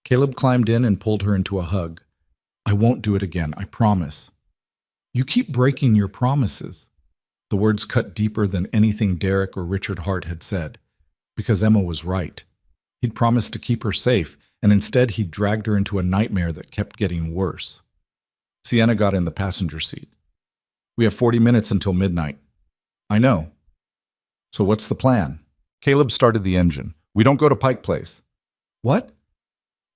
Caleb climbed in and pulled her into a hug. I won't do it again, I promise. You keep breaking your promises. The words cut deeper than anything Derek or Richard Hart had said, because Emma was right. He'd promised to keep her safe, and instead he'd dragged her into a nightmare that kept getting worse. Sienna got in the passenger seat. "We have 40 minutes until midnight." "I know." "So what's the plan?" Caleb started the engine. "We don't go to Pike Place." "What?"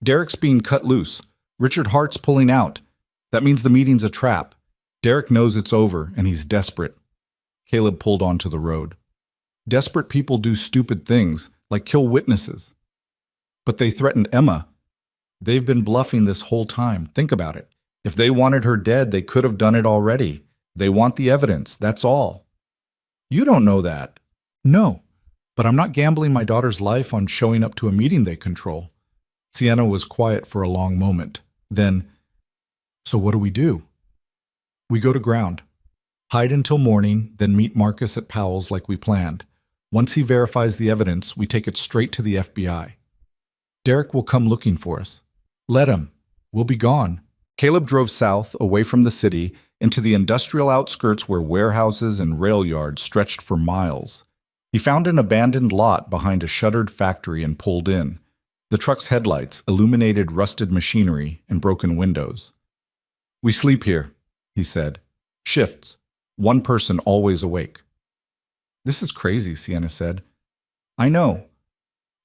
"Derek's being cut loose. Richard Hart's pulling out. That means the meeting's a trap. Derek knows it's over, and he's desperate." Caleb pulled onto the road. "Desperate people do stupid things, like kill witnesses." "But they threatened Emma." "They've been bluffing this whole time. Think about it. If they wanted her dead, they could have done it already. They want the evidence, that's all." "You don't know that." "No, but I'm not gambling my daughter's life on showing up to a meeting they control." Sienna was quiet for a long moment. Then, "So what do we do?" "We go to ground. Hide until morning, then meet Marcus at Powell's like we planned. Once he verifies the evidence, we take it straight to the FBI. Derek will come looking for us. Let him. We'll be gone." Caleb drove south, away from the city, into the industrial outskirts where warehouses and rail yards stretched for miles. He found an abandoned lot behind a shuttered factory and pulled in. The truck's headlights illuminated rusted machinery and broken windows. "We sleep here," he said. "Shifts. One person always awake." "This is crazy," Sienna said. "I know.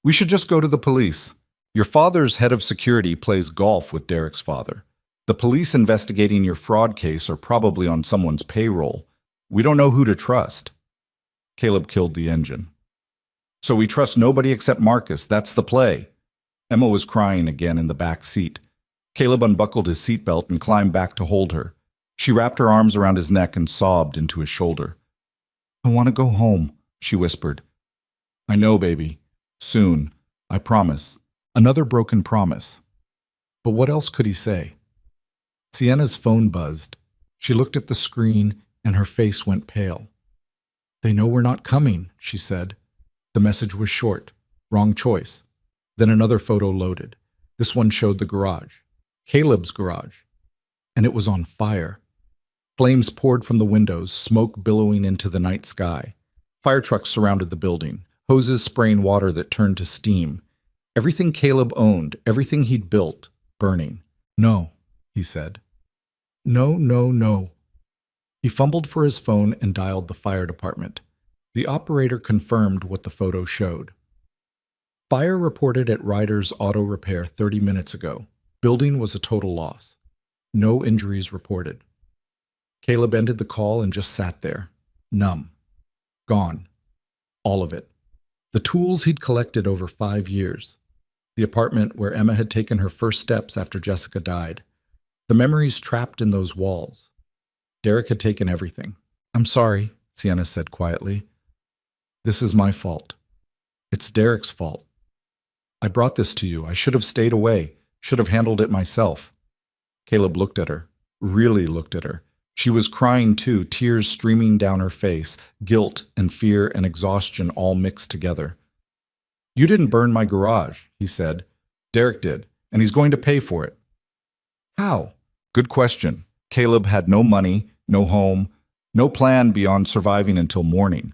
We should just go to the police. Your father's head of security plays golf with Derek's father. The police investigating your fraud case are probably on someone's payroll. We don't know who to trust." Caleb killed the engine. "So we trust nobody except Marcus. That's the play." Emma was crying again in the back seat. Caleb unbuckled his seatbelt and climbed back to hold her. She wrapped her arms around his neck and sobbed into his shoulder. "I want to go home," she whispered. "I know, baby. Soon. I promise." Another broken promise. But what else could he say? Sienna's phone buzzed. She looked at the screen and her face went pale. "They know we're not coming," she said. The message was short. Wrong choice. Then another photo loaded. This one showed the garage. Caleb's garage. And it was on fire. Flames poured from the windows, smoke billowing into the night sky. Fire trucks surrounded the building, hoses spraying water that turned to steam. Everything Caleb owned, everything he'd built, burning. "No," he said. "No, no, no." He fumbled for his phone and dialed the fire department. The operator confirmed what the photo showed. "Fire reported at Ryder's Auto Repair 30 minutes ago. Building was a total loss. No injuries reported." Caleb ended the call and just sat there, numb. Gone. All of it. The tools he'd collected over 5 years. The apartment where Emma had taken her first steps after Jessica died. The memories trapped in those walls. Derek had taken everything. "I'm sorry," Sienna said quietly. "This is my fault. It's Derek's fault. I brought this to you. I should have stayed away, should have handled it myself." Caleb looked at her, really looked at her. She was crying too, tears streaming down her face, guilt and fear and exhaustion all mixed together. "You didn't burn my garage," he said. "Derek did, and he's going to pay for it." "How?" "Good question." Caleb had no money, no home, no plan beyond surviving until morning.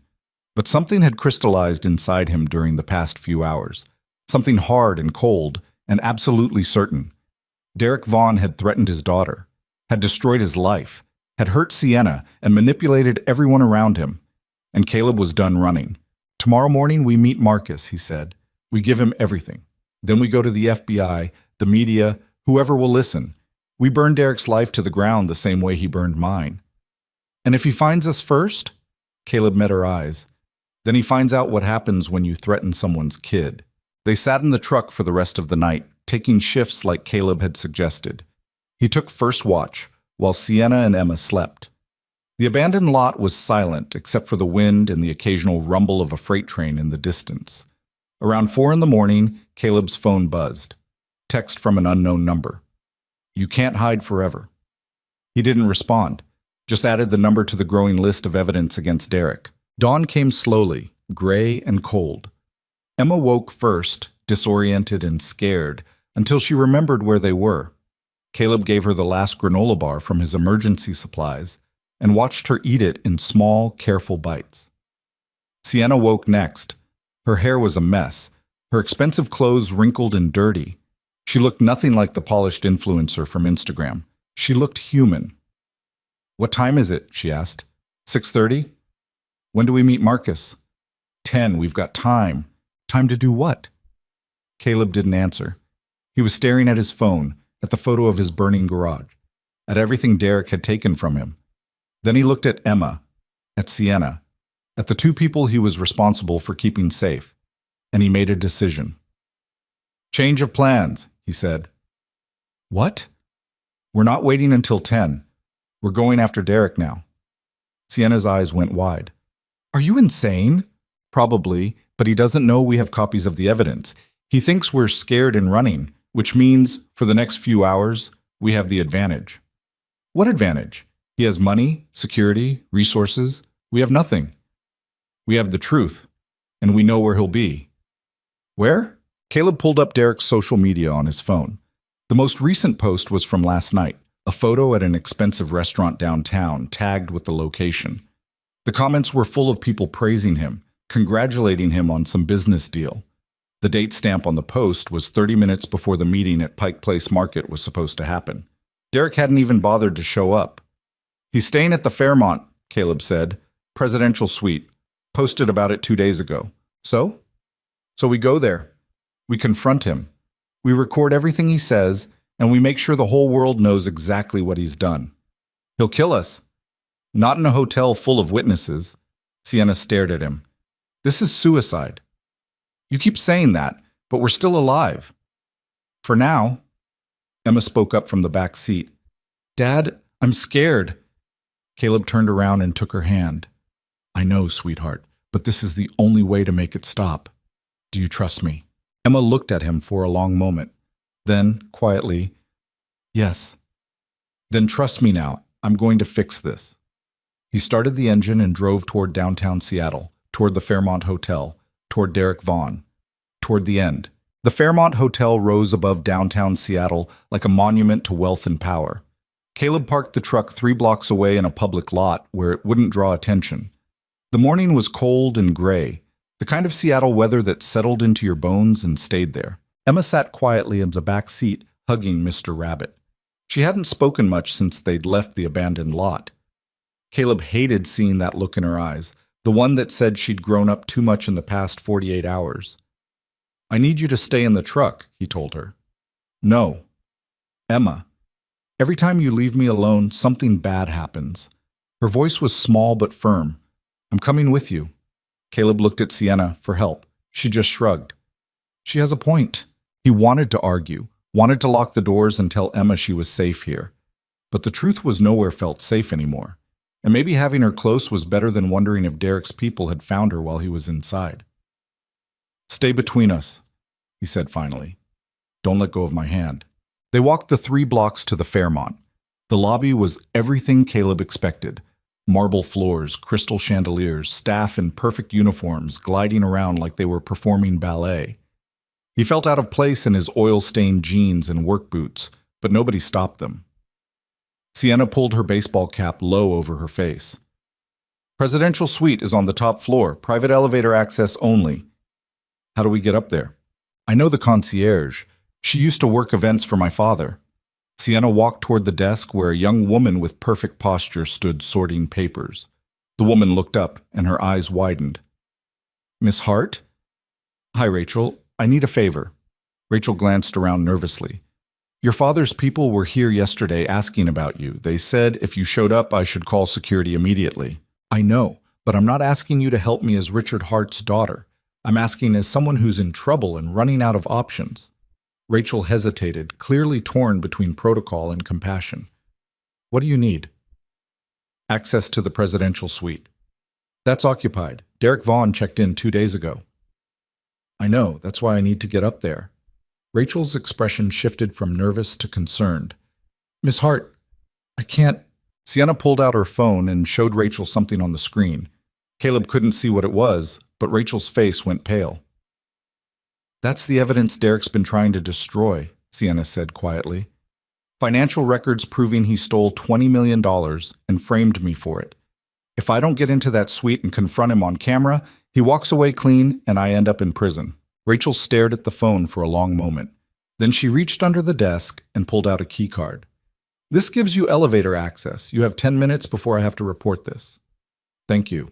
But something had crystallized inside him during the past few hours. Something hard and cold and absolutely certain. Derek Vaughn had threatened his daughter, had destroyed his life, had hurt Sienna and manipulated everyone around him. And Caleb was done running. "Tomorrow morning we meet Marcus," he said. "We give him everything. Then we go to the FBI, the media, whoever will listen. We burn Derek's life to the ground the same way he burned mine. And if he finds us first?" Caleb met her eyes. "Then he finds out what happens when you threaten someone's kid." They sat in the truck for the rest of the night, taking shifts like Caleb had suggested. He took first watch, while Sienna and Emma slept. The abandoned lot was silent except for the wind and the occasional rumble of a freight train in the distance. Around 4 in the morning, Caleb's phone buzzed. Text from an unknown number. "You can't hide forever." He didn't respond, just added the number to the growing list of evidence against Derek. Dawn came slowly, gray and cold. Emma woke first, disoriented and scared, until she remembered where they were. Caleb gave her the last granola bar from his emergency supplies, and watched her eat it in small, careful bites. Sienna woke next. Her hair was a mess, her expensive clothes wrinkled and dirty. She looked nothing like the polished influencer from Instagram. She looked human. "What time is it?" she asked. 6:30? "When do we meet Marcus?" 10. "We've got time." "Time to do what?" Caleb didn't answer. He was staring at his phone, at the photo of his burning garage, at everything Derek had taken from him. Then he looked at Emma, at Sienna, at the two people he was responsible for keeping safe, and he made a decision. "Change of plans," he said. "What?" "We're not waiting until 10. We're going after Derek now." Sienna's eyes went wide. "Are you insane?" "Probably, but he doesn't know we have copies of the evidence. He thinks we're scared and running, which means, for the next few hours, we have the advantage." "What advantage?" "He has money, security, resources. We have nothing. We have the truth, and we know where he'll be." "Where?" Caleb pulled up Derek's social media on his phone. The most recent post was from last night, a photo at an expensive restaurant downtown, tagged with the location. The comments were full of people praising him, congratulating him on some business deal. The date stamp on the post was 30 minutes before the meeting at Pike Place Market was supposed to happen. Derek hadn't even bothered to show up. "He's staying at the Fairmont," Caleb said. "Presidential suite. Posted about it 2 days ago." So? "So we go there. We confront him. We record everything he says, and we make sure the whole world knows exactly what he's done. He'll kill us. Not in a hotel full of witnesses." Sienna stared at him. "This is suicide." "You keep saying that, but we're still alive." "For now." Emma spoke up from the back seat. "Dad, I'm scared." Caleb turned around and took her hand. "I know, sweetheart, but this is the only way to make it stop. Do you trust me?" Emma looked at him for a long moment. Then, quietly, "Yes." "Then trust me now. I'm going to fix this." He started the engine and drove toward downtown Seattle, toward the Fairmont Hotel, toward Derek Vaughn, toward the end. The Fairmont Hotel rose above downtown Seattle like a monument to wealth and power. Caleb parked the truck 3 blocks away in a public lot where it wouldn't draw attention. The morning was cold and gray, the kind of Seattle weather that settled into your bones and stayed there. Emma sat quietly in the back seat, hugging Mr. Rabbit. She hadn't spoken much since they'd left the abandoned lot. Caleb hated seeing that look in her eyes, the one that said she'd grown up too much in the past 48 hours. "I need you to stay in the truck," he told her. "No." "Emma, every time you leave me alone, something bad happens." Her voice was small but firm. "I'm coming with you." Caleb looked at Sienna for help. She just shrugged. "She has a point." He wanted to argue, wanted to lock the doors and tell Emma she was safe here. But the truth was nowhere felt safe anymore. And maybe having her close was better than wondering if Derek's people had found her while he was inside. "Stay between us," he said finally. "Don't let go of my hand." They walked the 3 blocks to the Fairmont. The lobby was everything Caleb expected. Marble floors, crystal chandeliers, staff in perfect uniforms gliding around like they were performing ballet. He felt out of place in his oil-stained jeans and work boots, but nobody stopped them. Sienna pulled her baseball cap low over her face. "Presidential suite is on the top floor, private elevator access only." "How do we get up there?" "I know the concierge. She used to work events for my father." Sienna walked toward the desk where a young woman with perfect posture stood sorting papers. The woman looked up, and her eyes widened. "Miss Hart?" "Hi, Rachel. I need a favor." Rachel glanced around nervously. "Your father's people were here yesterday asking about you. They said if you showed up, I should call security immediately." "I know, but I'm not asking you to help me as Richard Hart's daughter. I'm asking as someone who's in trouble and running out of options." Rachel hesitated, clearly torn between protocol and compassion. "What do you need?" "Access to the presidential suite." "That's occupied. Derek Vaughn checked in 2 days ago." "I know. That's why I need to get up there." Rachel's expression shifted from nervous to concerned. "Miss Hart, I can't." Sienna pulled out her phone and showed Rachel something on the screen. Caleb couldn't see what it was, but Rachel's face went pale. "That's the evidence Derek's been trying to destroy," Sienna said quietly. Financial records proving he stole $20 million and framed me for it. If I don't get into that suite and confront him on camera, he walks away clean and I end up in prison. Rachel stared at the phone for a long moment. Then she reached under the desk and pulled out a key card. This gives you elevator access. You have 10 minutes before I have to report this. Thank you.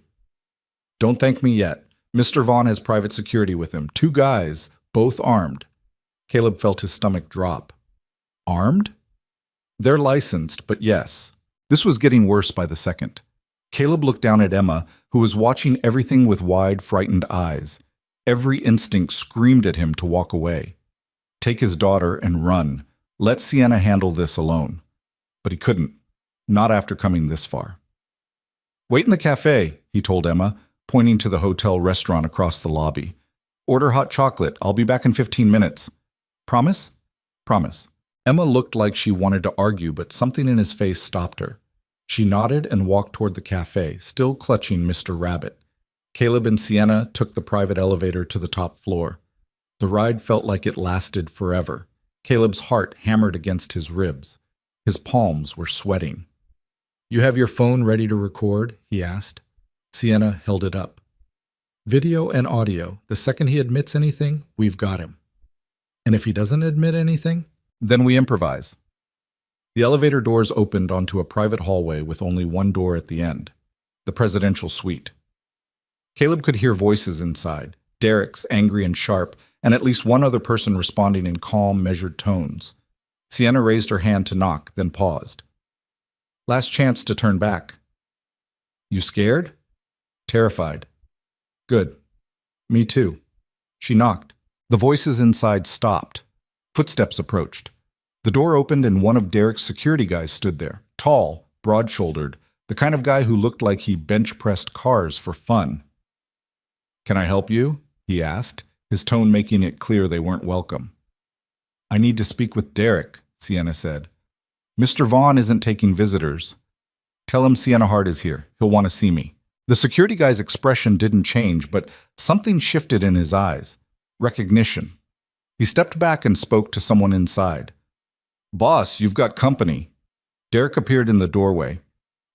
Don't thank me yet. Mr. Vaughn has private security with him. 2 guys, both armed. Caleb felt his stomach drop. Armed? They're licensed, but yes. This was getting worse by the second. Caleb looked down at Emma, who was watching everything with wide, frightened eyes. Every instinct screamed at him to walk away. Take his daughter and run. Let Sienna handle this alone. But he couldn't. Not after coming this far. Wait in the cafe, he told Emma, pointing to the hotel restaurant across the lobby. Order hot chocolate. I'll be back in 15 minutes. Promise? Promise. Emma looked like she wanted to argue, but something in his face stopped her. She nodded and walked toward the cafe, still clutching Mr. Rabbit. Caleb and Sienna took the private elevator to the top floor. The ride felt like it lasted forever. Caleb's heart hammered against his ribs. His palms were sweating. You have your phone ready to record? He asked. Sienna held it up. Video and audio. The second he admits anything, we've got him. And if he doesn't admit anything, then we improvise. The elevator doors opened onto a private hallway with only one door at the end, the presidential suite. Caleb could hear voices inside, Derek's angry and sharp, and at least one other person responding in calm, measured tones. Sienna raised her hand to knock, then paused. Last chance to turn back. You scared? Terrified. Good. Me too. She knocked. The voices inside stopped. Footsteps approached. The door opened and one of Derek's security guys stood there, tall, broad-shouldered, the kind of guy who looked like he bench-pressed cars for fun. Can I help you? He asked, his tone making it clear they weren't welcome. I need to speak with Derek, Sienna said. Mr. Vaughn isn't taking visitors. Tell him Sienna Hart is here. He'll want to see me. The security guy's expression didn't change, but something shifted in his eyes. Recognition. He stepped back and spoke to someone inside. Boss, you've got company. Derek appeared in the doorway.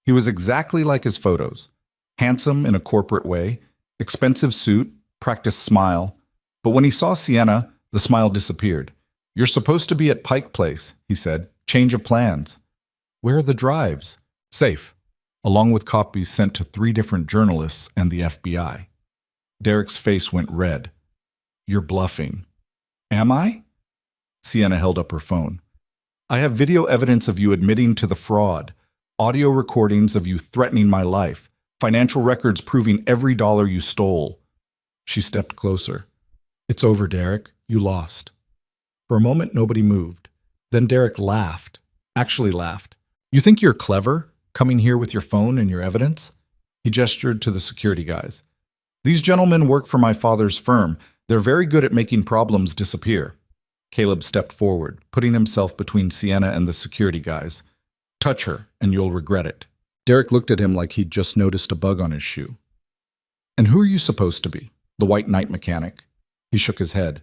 He was exactly like his photos. Handsome in a corporate way, expensive suit, practiced smile. But when he saw Sienna, the smile disappeared. You're supposed to be at Pike Place, he said. Change of plans. Where are the drives? Safe, along with copies sent to 3 different journalists and the FBI. Derek's face went red. You're bluffing. Am I? Sienna held up her phone. I have video evidence of you admitting to the fraud, audio recordings of you threatening my life, financial records proving every dollar you stole. She stepped closer. It's over, Derek. You lost. For a moment, nobody moved. Then Derek laughed. Actually laughed. You think you're clever, coming here with your phone and your evidence? He gestured to the security guys. These gentlemen work for my father's firm. They're very good at making problems disappear. Caleb stepped forward, putting himself between Sienna and the security guys. Touch her, and you'll regret it. Derek looked at him like he'd just noticed a bug on his shoe. And who are you supposed to be? The white knight mechanic. He shook his head.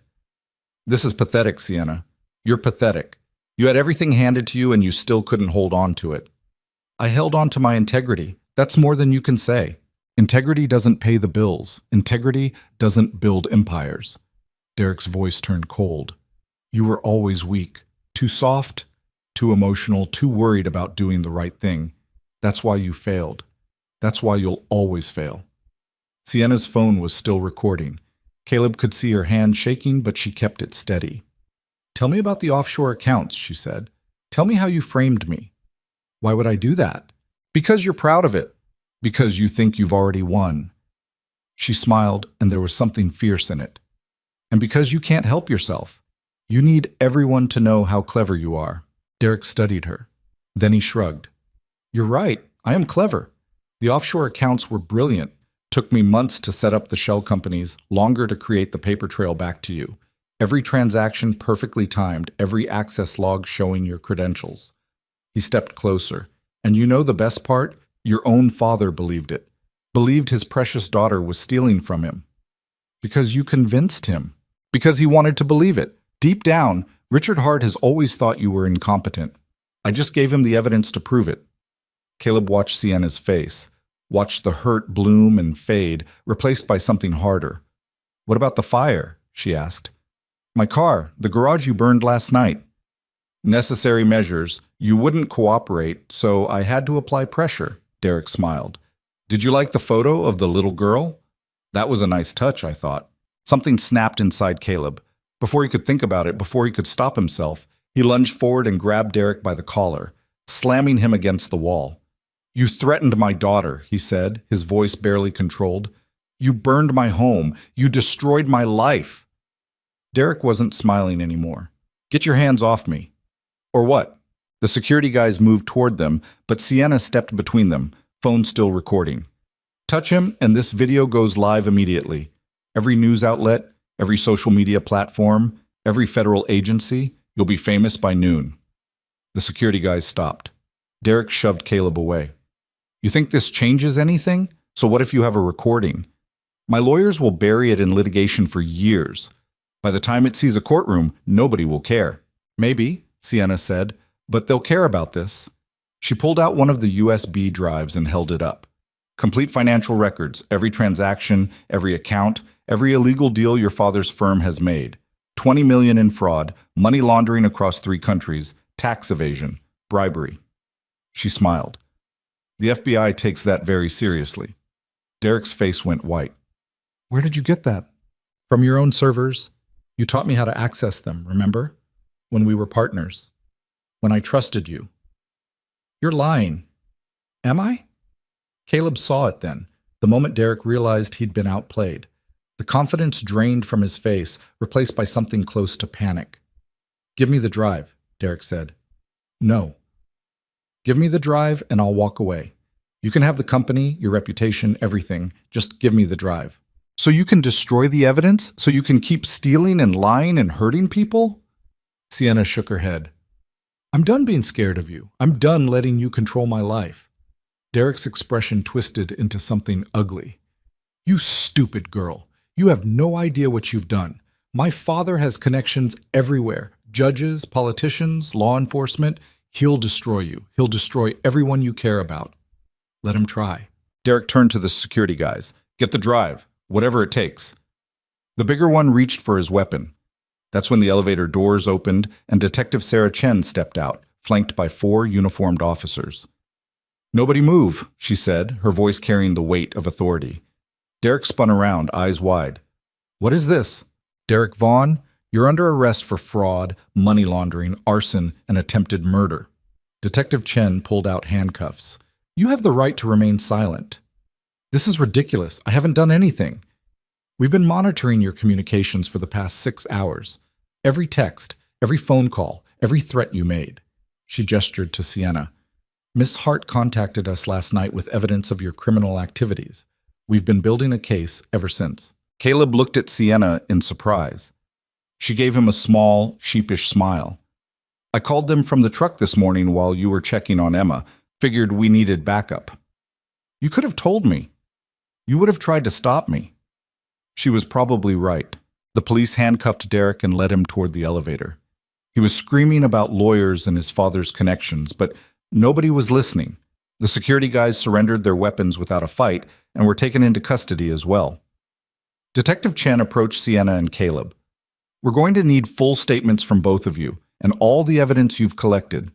This is pathetic, Sienna. You're pathetic. You had everything handed to you and you still couldn't hold on to it. I held on to my integrity. That's more than you can say. Integrity doesn't pay the bills. Integrity doesn't build empires. Derek's voice turned cold. You were always weak. Too soft, too emotional, too worried about doing the right thing. That's why you failed. That's why you'll always fail. Sienna's phone was still recording. Caleb could see her hand shaking, but she kept it steady. Tell me about the offshore accounts, she said. Tell me how you framed me. Why would I do that? Because you're proud of it. Because you think you've already won. She smiled, and there was something fierce in it. And because you can't help yourself. You need everyone to know how clever you are. Derek studied her. Then he shrugged. You're right. I am clever. The offshore accounts were brilliant. Took me months to set up the shell companies, longer to create the paper trail back to you. Every transaction perfectly timed, every access log showing your credentials. He stepped closer. And you know the best part? Your own father believed it. Believed his precious daughter was stealing from him. Because you convinced him. Because he wanted to believe it. Deep down, Richard Hart has always thought you were incompetent. I just gave him the evidence to prove it. Caleb watched Sienna's face, watched the hurt bloom and fade, replaced by something harder. What about the fire? She asked. My car, the garage you burned last night. Necessary measures. You wouldn't cooperate, so I had to apply pressure, Derek smiled. Did you like the photo of the little girl? That was a nice touch, I thought. Something snapped inside Caleb. Before he could think about it, before he could stop himself, he lunged forward and grabbed Derek by the collar, slamming him against the wall. You threatened my daughter, he said, his voice barely controlled. You burned my home. You destroyed my life. Derek wasn't smiling anymore. Get your hands off me. Or what? The security guys moved toward them, but Sienna stepped between them, phone still recording. Touch him, and this video goes live immediately. Every news outlet, every social media platform, every federal agency, you'll be famous by noon. The security guys stopped. Derek shoved Caleb away. You think this changes anything? So what if you have a recording? My lawyers will bury it in litigation for years. By the time it sees a courtroom, nobody will care. Maybe, Sienna said, but they'll care about this. She pulled out one of the USB drives and held it up. Complete financial records, every transaction, every account, every illegal deal your father's firm has made. 20 million in fraud, money laundering across 3 countries, tax evasion, bribery. She smiled. The FBI takes that very seriously. Derek's face went white. Where did you get that? From your own servers. You taught me how to access them, remember? When we were partners. When I trusted you. You're lying. Am I? Caleb saw it then, the moment Derek realized he'd been outplayed. The confidence drained from his face, replaced by something close to panic. Give me the drive, Derek said. No. Give me the drive and I'll walk away. You can have the company, your reputation, everything. Just give me the drive. So you can destroy the evidence? So you can keep stealing and lying and hurting people? Sienna shook her head. I'm done being scared of you. I'm done letting you control my life. Derek's expression twisted into something ugly. You stupid girl. You have no idea what you've done. My father has connections everywhere. Judges, politicians, law enforcement. He'll destroy you. He'll destroy everyone you care about. Let him try. Derek turned to the security guys. Get the drive. Whatever it takes. The bigger one reached for his weapon. That's when the elevator doors opened and Detective Sarah Chen stepped out, flanked by 4 uniformed officers. Nobody move, she said, her voice carrying the weight of authority. Derek spun around, eyes wide. What is this? Derek Vaughn, you're under arrest for fraud, money laundering, arson, and attempted murder. Detective Chen pulled out handcuffs. You have the right to remain silent. This is ridiculous. I haven't done anything. We've been monitoring your communications for the past 6 hours. Every text, every phone call, every threat you made. She gestured to Sienna. Miss Hart contacted us last night with evidence of your criminal activities. We've been building a case ever since. Caleb looked at Sienna in surprise. She gave him a small, sheepish smile. I called them from the truck this morning while you were checking on Emma. Figured we needed backup. You could have told me. You would have tried to stop me. She was probably right. The police handcuffed Derek and led him toward the elevator. He was screaming about lawyers and his father's connections, but nobody was listening. The security guys surrendered their weapons without a fight and were taken into custody as well. Detective Chen approached Sienna and Caleb. We're going to need full statements from both of you and all the evidence you've collected.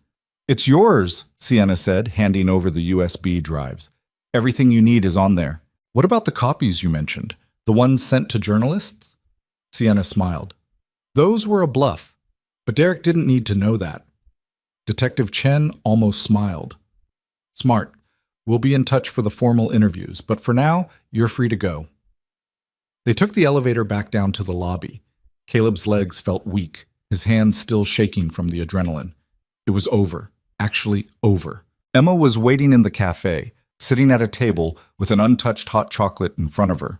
It's yours, Sienna said, handing over the USB drives. Everything you need is on there. What about the copies you mentioned? The ones sent to journalists? Sienna smiled. Those were a bluff, but Derek didn't need to know that. Detective Chen almost smiled. Smart. We'll be in touch for the formal interviews, but for now, you're free to go. They took the elevator back down to the lobby. Caleb's legs felt weak, his hands still shaking from the adrenaline. It was over. Actually over. Emma was waiting in the cafe, sitting at a table with an untouched hot chocolate in front of her.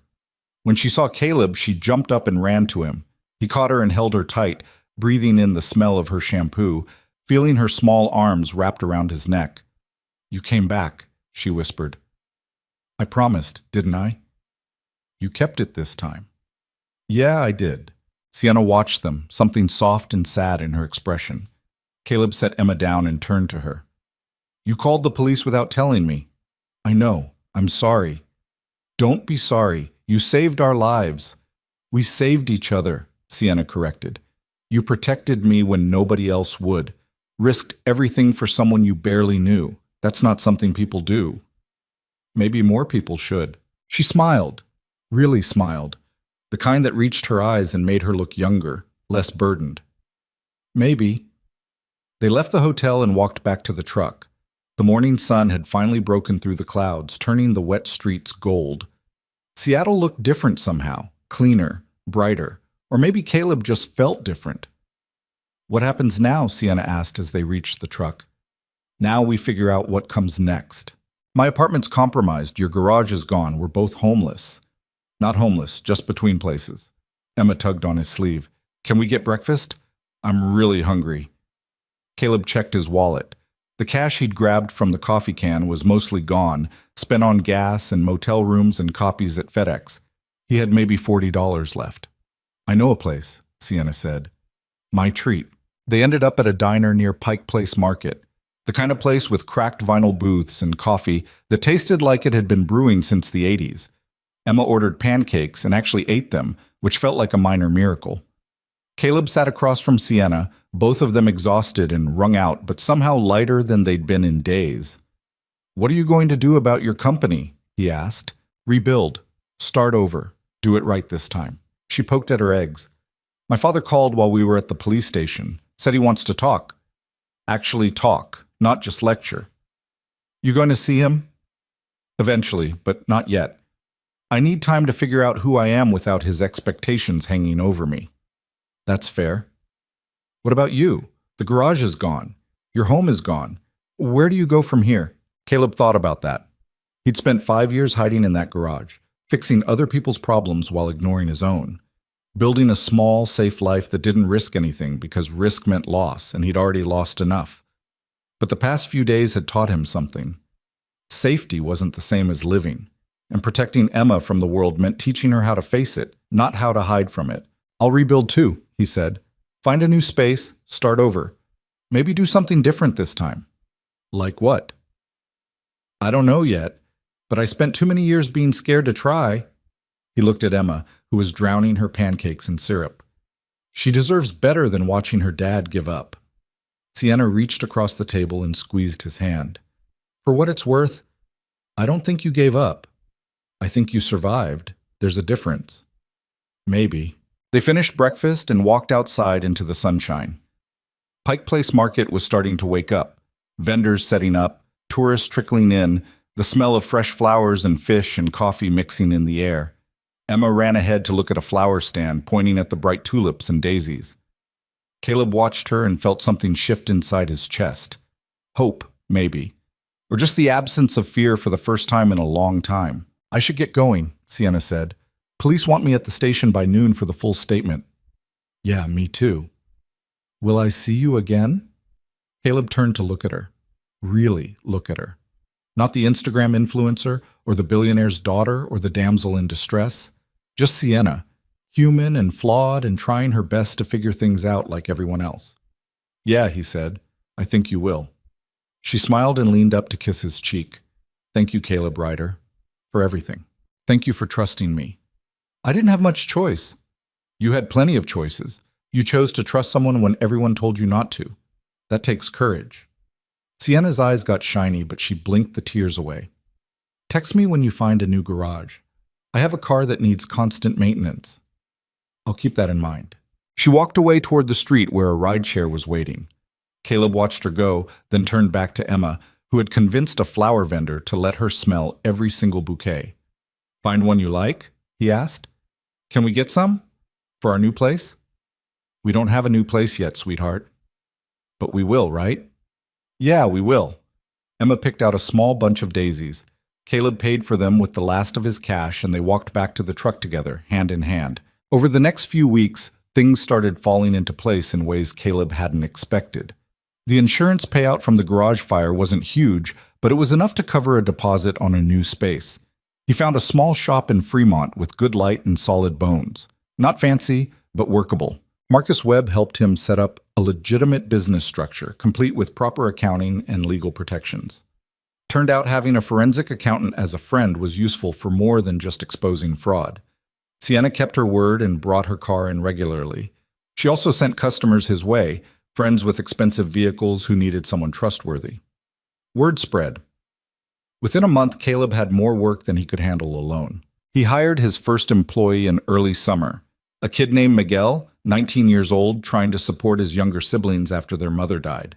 When she saw Caleb, she jumped up and ran to him. He caught her and held her tight, breathing in the smell of her shampoo, feeling her small arms wrapped around his neck. You came back, she whispered. I promised, didn't I? You kept it this time. Yeah, I did. Sienna watched them, something soft and sad in her expression. Caleb set Emma down and turned to her. You called the police without telling me. I know. I'm sorry. Don't be sorry. You saved our lives. We saved each other, Sienna corrected. You protected me when nobody else would. Risked everything for someone you barely knew. That's not something people do. Maybe more people should. She smiled. Really smiled. The kind that reached her eyes and made her look younger, less burdened. Maybe. They left the hotel and walked back to the truck. The morning sun had finally broken through the clouds, turning the wet streets gold. Seattle looked different somehow, cleaner, brighter, or maybe Caleb just felt different. What happens now? Sienna asked as they reached the truck. Now we figure out what comes next. My apartment's compromised, your garage is gone, we're both homeless. Not homeless, just between places. Emma tugged on his sleeve. Can we get breakfast? I'm really hungry. Caleb checked his wallet. The cash he'd grabbed from the coffee can was mostly gone, spent on gas and motel rooms and copies at FedEx. He had maybe $40 left. I know a place, Sienna said. My treat. They ended up at a diner near Pike Place Market, the kind of place with cracked vinyl booths and coffee that tasted like it had been brewing since the 80s. Emma ordered pancakes and actually ate them, which felt like a minor miracle. Caleb sat across from Sienna, both of them exhausted and wrung out, but somehow lighter than they'd been in days. What are you going to do about your company? He asked. Rebuild. Start over. Do it right this time. She poked at her eggs. My father called while we were at the police station. Said he wants to talk. Actually talk, not just lecture. You going to see him? Eventually, but not yet. I need time to figure out who I am without his expectations hanging over me. That's fair. What about you? The garage is gone. Your home is gone. Where do you go from here? Caleb thought about that. He'd spent 5 years hiding in that garage, fixing other people's problems while ignoring his own. Building a small, safe life that didn't risk anything because risk meant loss, and he'd already lost enough. But the past few days had taught him something. Safety wasn't the same as living, and protecting Emma from the world meant teaching her how to face it, not how to hide from it. I'll rebuild too, he said. Find a new space, start over. Maybe do something different this time. Like what? I don't know yet, but I spent too many years being scared to try. He looked at Emma, who was drowning her pancakes in syrup. She deserves better than watching her dad give up. Sienna reached across the table and squeezed his hand. For what it's worth, I don't think you gave up. I think you survived. There's a difference. Maybe. They finished breakfast and walked outside into the sunshine. Pike Place Market was starting to wake up. Vendors setting up, tourists trickling in, the smell of fresh flowers and fish and coffee mixing in the air. Emma ran ahead to look at a flower stand, pointing at the bright tulips and daisies. Caleb watched her and felt something shift inside his chest. Hope, maybe. Or just the absence of fear for the first time in a long time. I should get going, Sienna said. Police want me at the station by noon for the full statement. Yeah, me too. Will I see you again? Caleb turned to look at her. Really look at her. Not the Instagram influencer, or the billionaire's daughter, or the damsel in distress. Just Sienna, human and flawed and trying her best to figure things out like everyone else. Yeah, he said. I think you will. She smiled and leaned up to kiss his cheek. Thank you, Caleb Ryder, for everything. Thank you for trusting me. I didn't have much choice. You had plenty of choices. You chose to trust someone when everyone told you not to. That takes courage. Sienna's eyes got shiny, but she blinked the tears away. Text me when you find a new garage. I have a car that needs constant maintenance. I'll keep that in mind. She walked away toward the street where a rideshare was waiting. Caleb watched her go, then turned back to Emma, who had convinced a flower vendor to let her smell every single bouquet. Find one you like? He asked. Can we get some? For our new place? We don't have a new place yet, sweetheart. But we will, right? Yeah, we will. Emma picked out a small bunch of daisies. Caleb paid for them with the last of his cash, and they walked back to the truck together, hand in hand. Over the next few weeks, things started falling into place in ways Caleb hadn't expected. The insurance payout from the garage fire wasn't huge, but it was enough to cover a deposit on a new space. He found a small shop in Fremont with good light and solid bones. Not fancy, but workable. Marcus Webb helped him set up a legitimate business structure, complete with proper accounting and legal protections. Turned out having a forensic accountant as a friend was useful for more than just exposing fraud. Sienna kept her word and brought her car in regularly. She also sent customers his way, friends with expensive vehicles who needed someone trustworthy. Word spread. Within a month, Caleb had more work than he could handle alone. He hired his first employee in early summer, a kid named Miguel, 19 years old, trying to support his younger siblings after their mother died.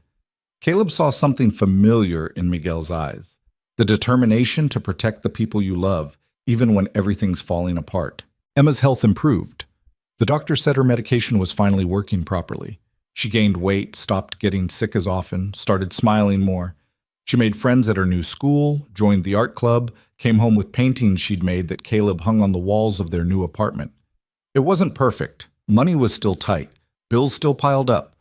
Caleb saw something familiar in Miguel's eyes, the determination to protect the people you love, even when everything's falling apart. Emma's health improved. The doctor said her medication was finally working properly. She gained weight, stopped getting sick as often, started smiling more. She made friends at her new school, joined the art club, came home with paintings she'd made that Caleb hung on the walls of their new apartment. It wasn't perfect. Money was still tight. Bills still piled up.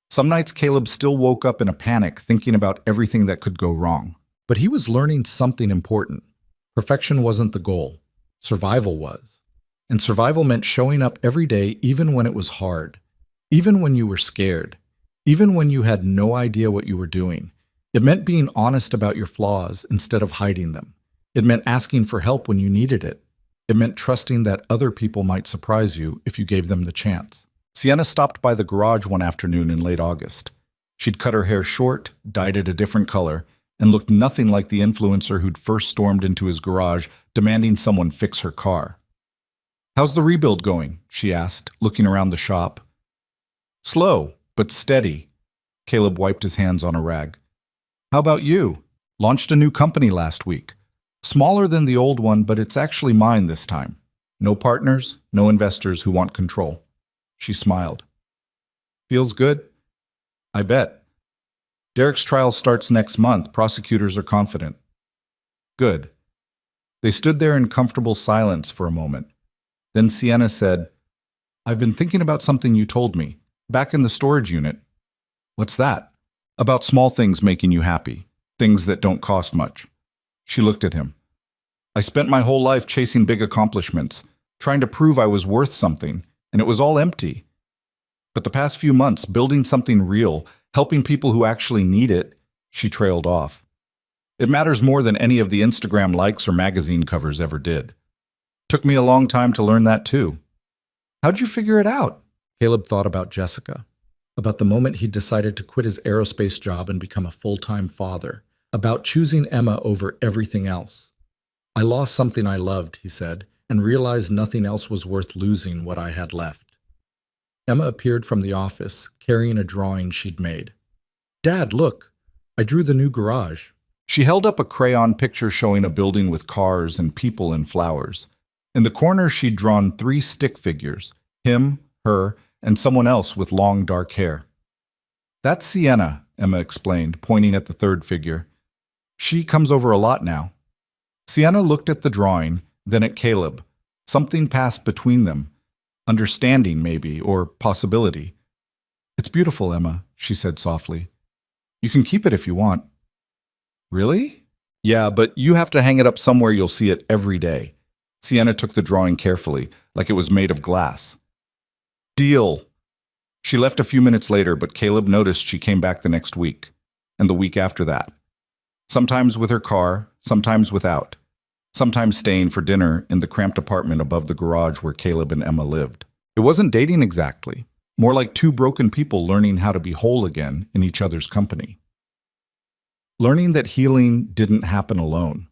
Some nights Caleb still woke up in a panic, thinking about everything that could go wrong. But he was learning something important. Perfection wasn't the goal. Survival was. And survival meant showing up every day even when it was hard. Even when you were scared. Even when you had no idea what you were doing. It meant being honest about your flaws instead of hiding them. It meant asking for help when you needed it. It meant trusting that other people might surprise you if you gave them the chance. Sienna stopped by the garage one afternoon in late August. She'd cut her hair short, dyed it a different color, and looked nothing like the influencer who'd first stormed into his garage, demanding someone fix her car. "How's the rebuild going?" she asked, looking around the shop. "Slow, but steady." Caleb wiped his hands on a rag. "How about you? Launched a new company last week. Smaller than the old one, but it's actually mine this time. No partners, no investors who want control." She smiled. "Feels good?" "I bet. Derek's trial starts next month. Prosecutors are confident." "Good." They stood there in comfortable silence for a moment. Then Sienna said, "I've been thinking about something you told me, back in the storage unit." "What's that?" "About small things making you happy, things that don't cost much." She looked at him. "I spent my whole life chasing big accomplishments, trying to prove I was worth something, and it was all empty. But the past few months, building something real, helping people who actually need it," she trailed off. "It matters more than any of the Instagram likes or magazine covers ever did. Took me a long time to learn that too." "How'd you figure it out?" Caleb thought about Jessica, about the moment he decided to quit his aerospace job and become a full-time father, about choosing Emma over everything else. "I lost something I loved," he said, "and realized nothing else was worth losing what I had left." Emma appeared from the office, carrying a drawing she'd made. "Dad, look, I drew the new garage." She held up a crayon picture showing a building with cars and people and flowers. In the corner, she'd drawn 3 stick figures, him, her, and someone else with long dark hair. "That's Sienna," Emma explained, pointing at the third figure. "She comes over a lot now." Sienna looked at the drawing, then at Caleb. Something passed between them. Understanding, maybe, or possibility. "It's beautiful, Emma," she said softly. "You can keep it if you want." "Really?" "Yeah, but you have to hang it up somewhere you'll see it every day." Sienna took the drawing carefully, like it was made of glass. "Deal." She left a few minutes later, but Caleb noticed she came back the next week, and the week after that. Sometimes with her car, sometimes without. Sometimes staying for dinner in the cramped apartment above the garage where Caleb and Emma lived. It wasn't dating exactly, more like 2 broken people learning how to be whole again in each other's company. Learning that healing didn't happen alone.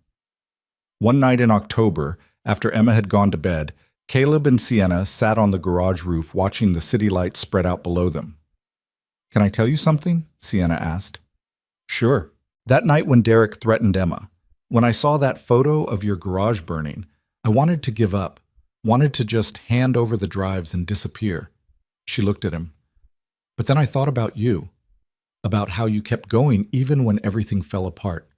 One night in October, after Emma had gone to bed, Caleb and Sienna sat on the garage roof watching the city lights spread out below them. "Can I tell you something?" Sienna asked. "Sure." "That night when Derek threatened Emma, when I saw that photo of your garage burning, I wanted to give up, wanted to just hand over the drives and disappear." She looked at him. "But then I thought about you, about how you kept going even when everything fell apart.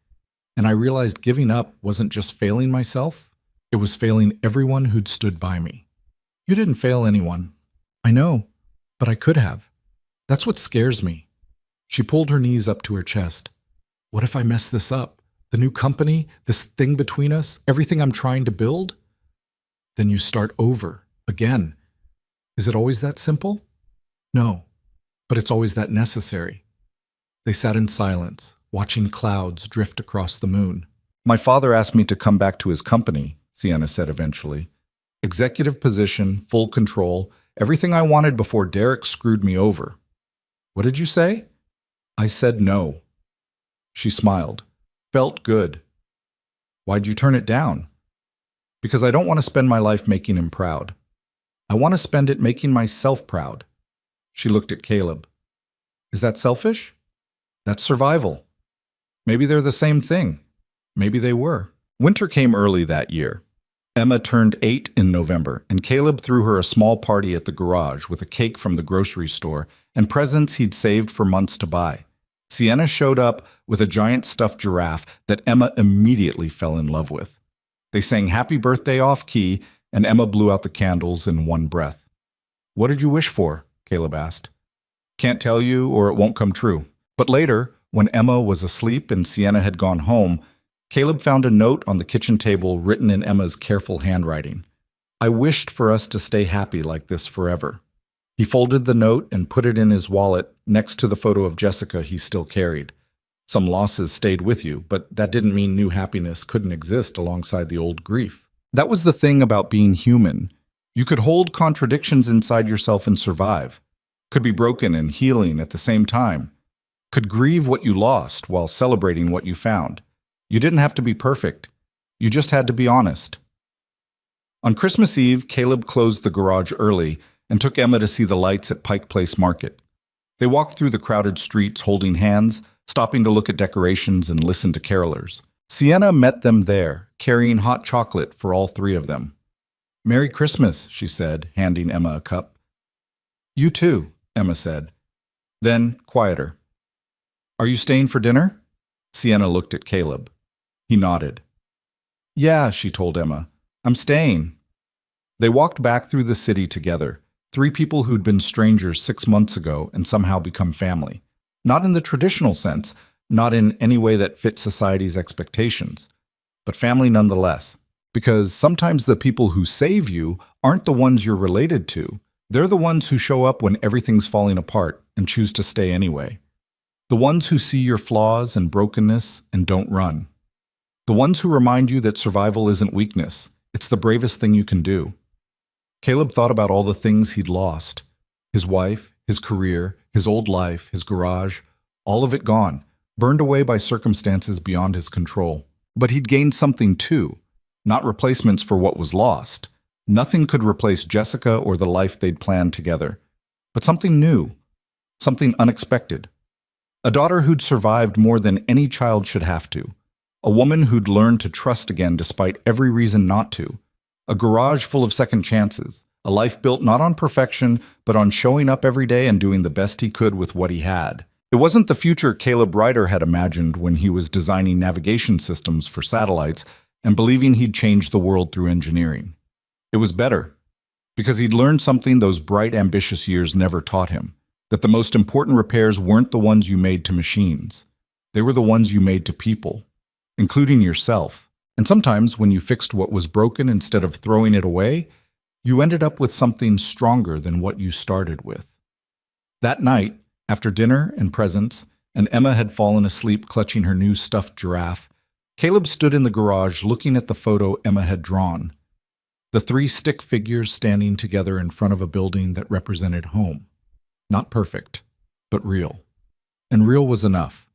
And I realized giving up wasn't just failing myself, it was failing everyone who'd stood by me." "You didn't fail anyone." "I know, but I could have. That's what scares me." She pulled her knees up to her chest. "What if I mess this up? The new company, this thing between us, everything I'm trying to build?" "Then you start over, again. Is it always that simple?" "No. But it's always that necessary. They sat in silence, watching clouds drift across the moon. My father asked me to come back to his company, Sienna said eventually. Executive position, full control, everything I wanted before Derek screwed me over. What did you say? I said no. She smiled. Felt good. Why'd you turn it down? Because I don't want to spend my life making him proud. I want to spend it making myself proud. She looked at Caleb. Is that selfish? That's survival. Maybe they're the same thing. Maybe they were. Winter came early that year. Emma turned 8 in November, and Caleb threw her a small party at the garage with a cake from the grocery store and presents he'd saved for months to buy. Sienna showed up with a giant stuffed giraffe that Emma immediately fell in love with. They sang Happy Birthday off-key, and Emma blew out the candles in one breath. What did you wish for? Caleb asked. Can't tell you, or it won't come true. But later, when Emma was asleep and Sienna had gone home, Caleb found a note on the kitchen table written in Emma's careful handwriting. I wished for us to stay happy like this forever. He folded the note and put it in his wallet next to the photo of Jessica he still carried. Some losses stayed with you, but that didn't mean new happiness couldn't exist alongside the old grief. That was the thing about being human. You could hold contradictions inside yourself and survive. Could be broken and healing at the same time. Could grieve what you lost while celebrating what you found. You didn't have to be perfect. You just had to be honest. On Christmas Eve, Caleb closed the garage early and took Emma to see the lights at Pike Place Market. They walked through the crowded streets holding hands, stopping to look at decorations and listen to carolers. Sienna met them there, carrying hot chocolate for all three of them. Merry Christmas, she said, handing Emma a cup. You too, Emma said. Then, quieter. Are you staying for dinner? Sienna looked at Caleb. He nodded. Yeah, she told Emma. I'm staying. They walked back through the city together, three people who'd been strangers 6 months ago and somehow become family. Not in the traditional sense, not in any way that fit society's expectations, but family nonetheless. Because sometimes the people who save you aren't the ones you're related to. They're the ones who show up when everything's falling apart and choose to stay anyway. The ones who see your flaws and brokenness and don't run. The ones who remind you that survival isn't weakness. It's the bravest thing you can do. Caleb thought about all the things he'd lost. His wife, his career, his old life, his garage, all of it gone, burned away by circumstances beyond his control. But he'd gained something too, not replacements for what was lost. Nothing could replace Jessica or the life they'd planned together, but something new, something unexpected. A daughter who'd survived more than any child should have to. A woman who'd learned to trust again despite every reason not to. A garage full of second chances. A life built not on perfection, but on showing up every day and doing the best he could with what he had. It wasn't the future Caleb Ryder had imagined when he was designing navigation systems for satellites and believing he'd change the world through engineering. It was better, because he'd learned something those bright, ambitious years never taught him, that the most important repairs weren't the ones you made to machines. They were the ones you made to people, including yourself. And sometimes when you fixed what was broken instead of throwing it away, you ended up with something stronger than what you started with. That night, after dinner and presents, and Emma had fallen asleep clutching her new stuffed giraffe, Caleb stood in the garage looking at the photo Emma had drawn. The three stick figures standing together in front of a building that represented home. Not perfect, but real. And real was enough.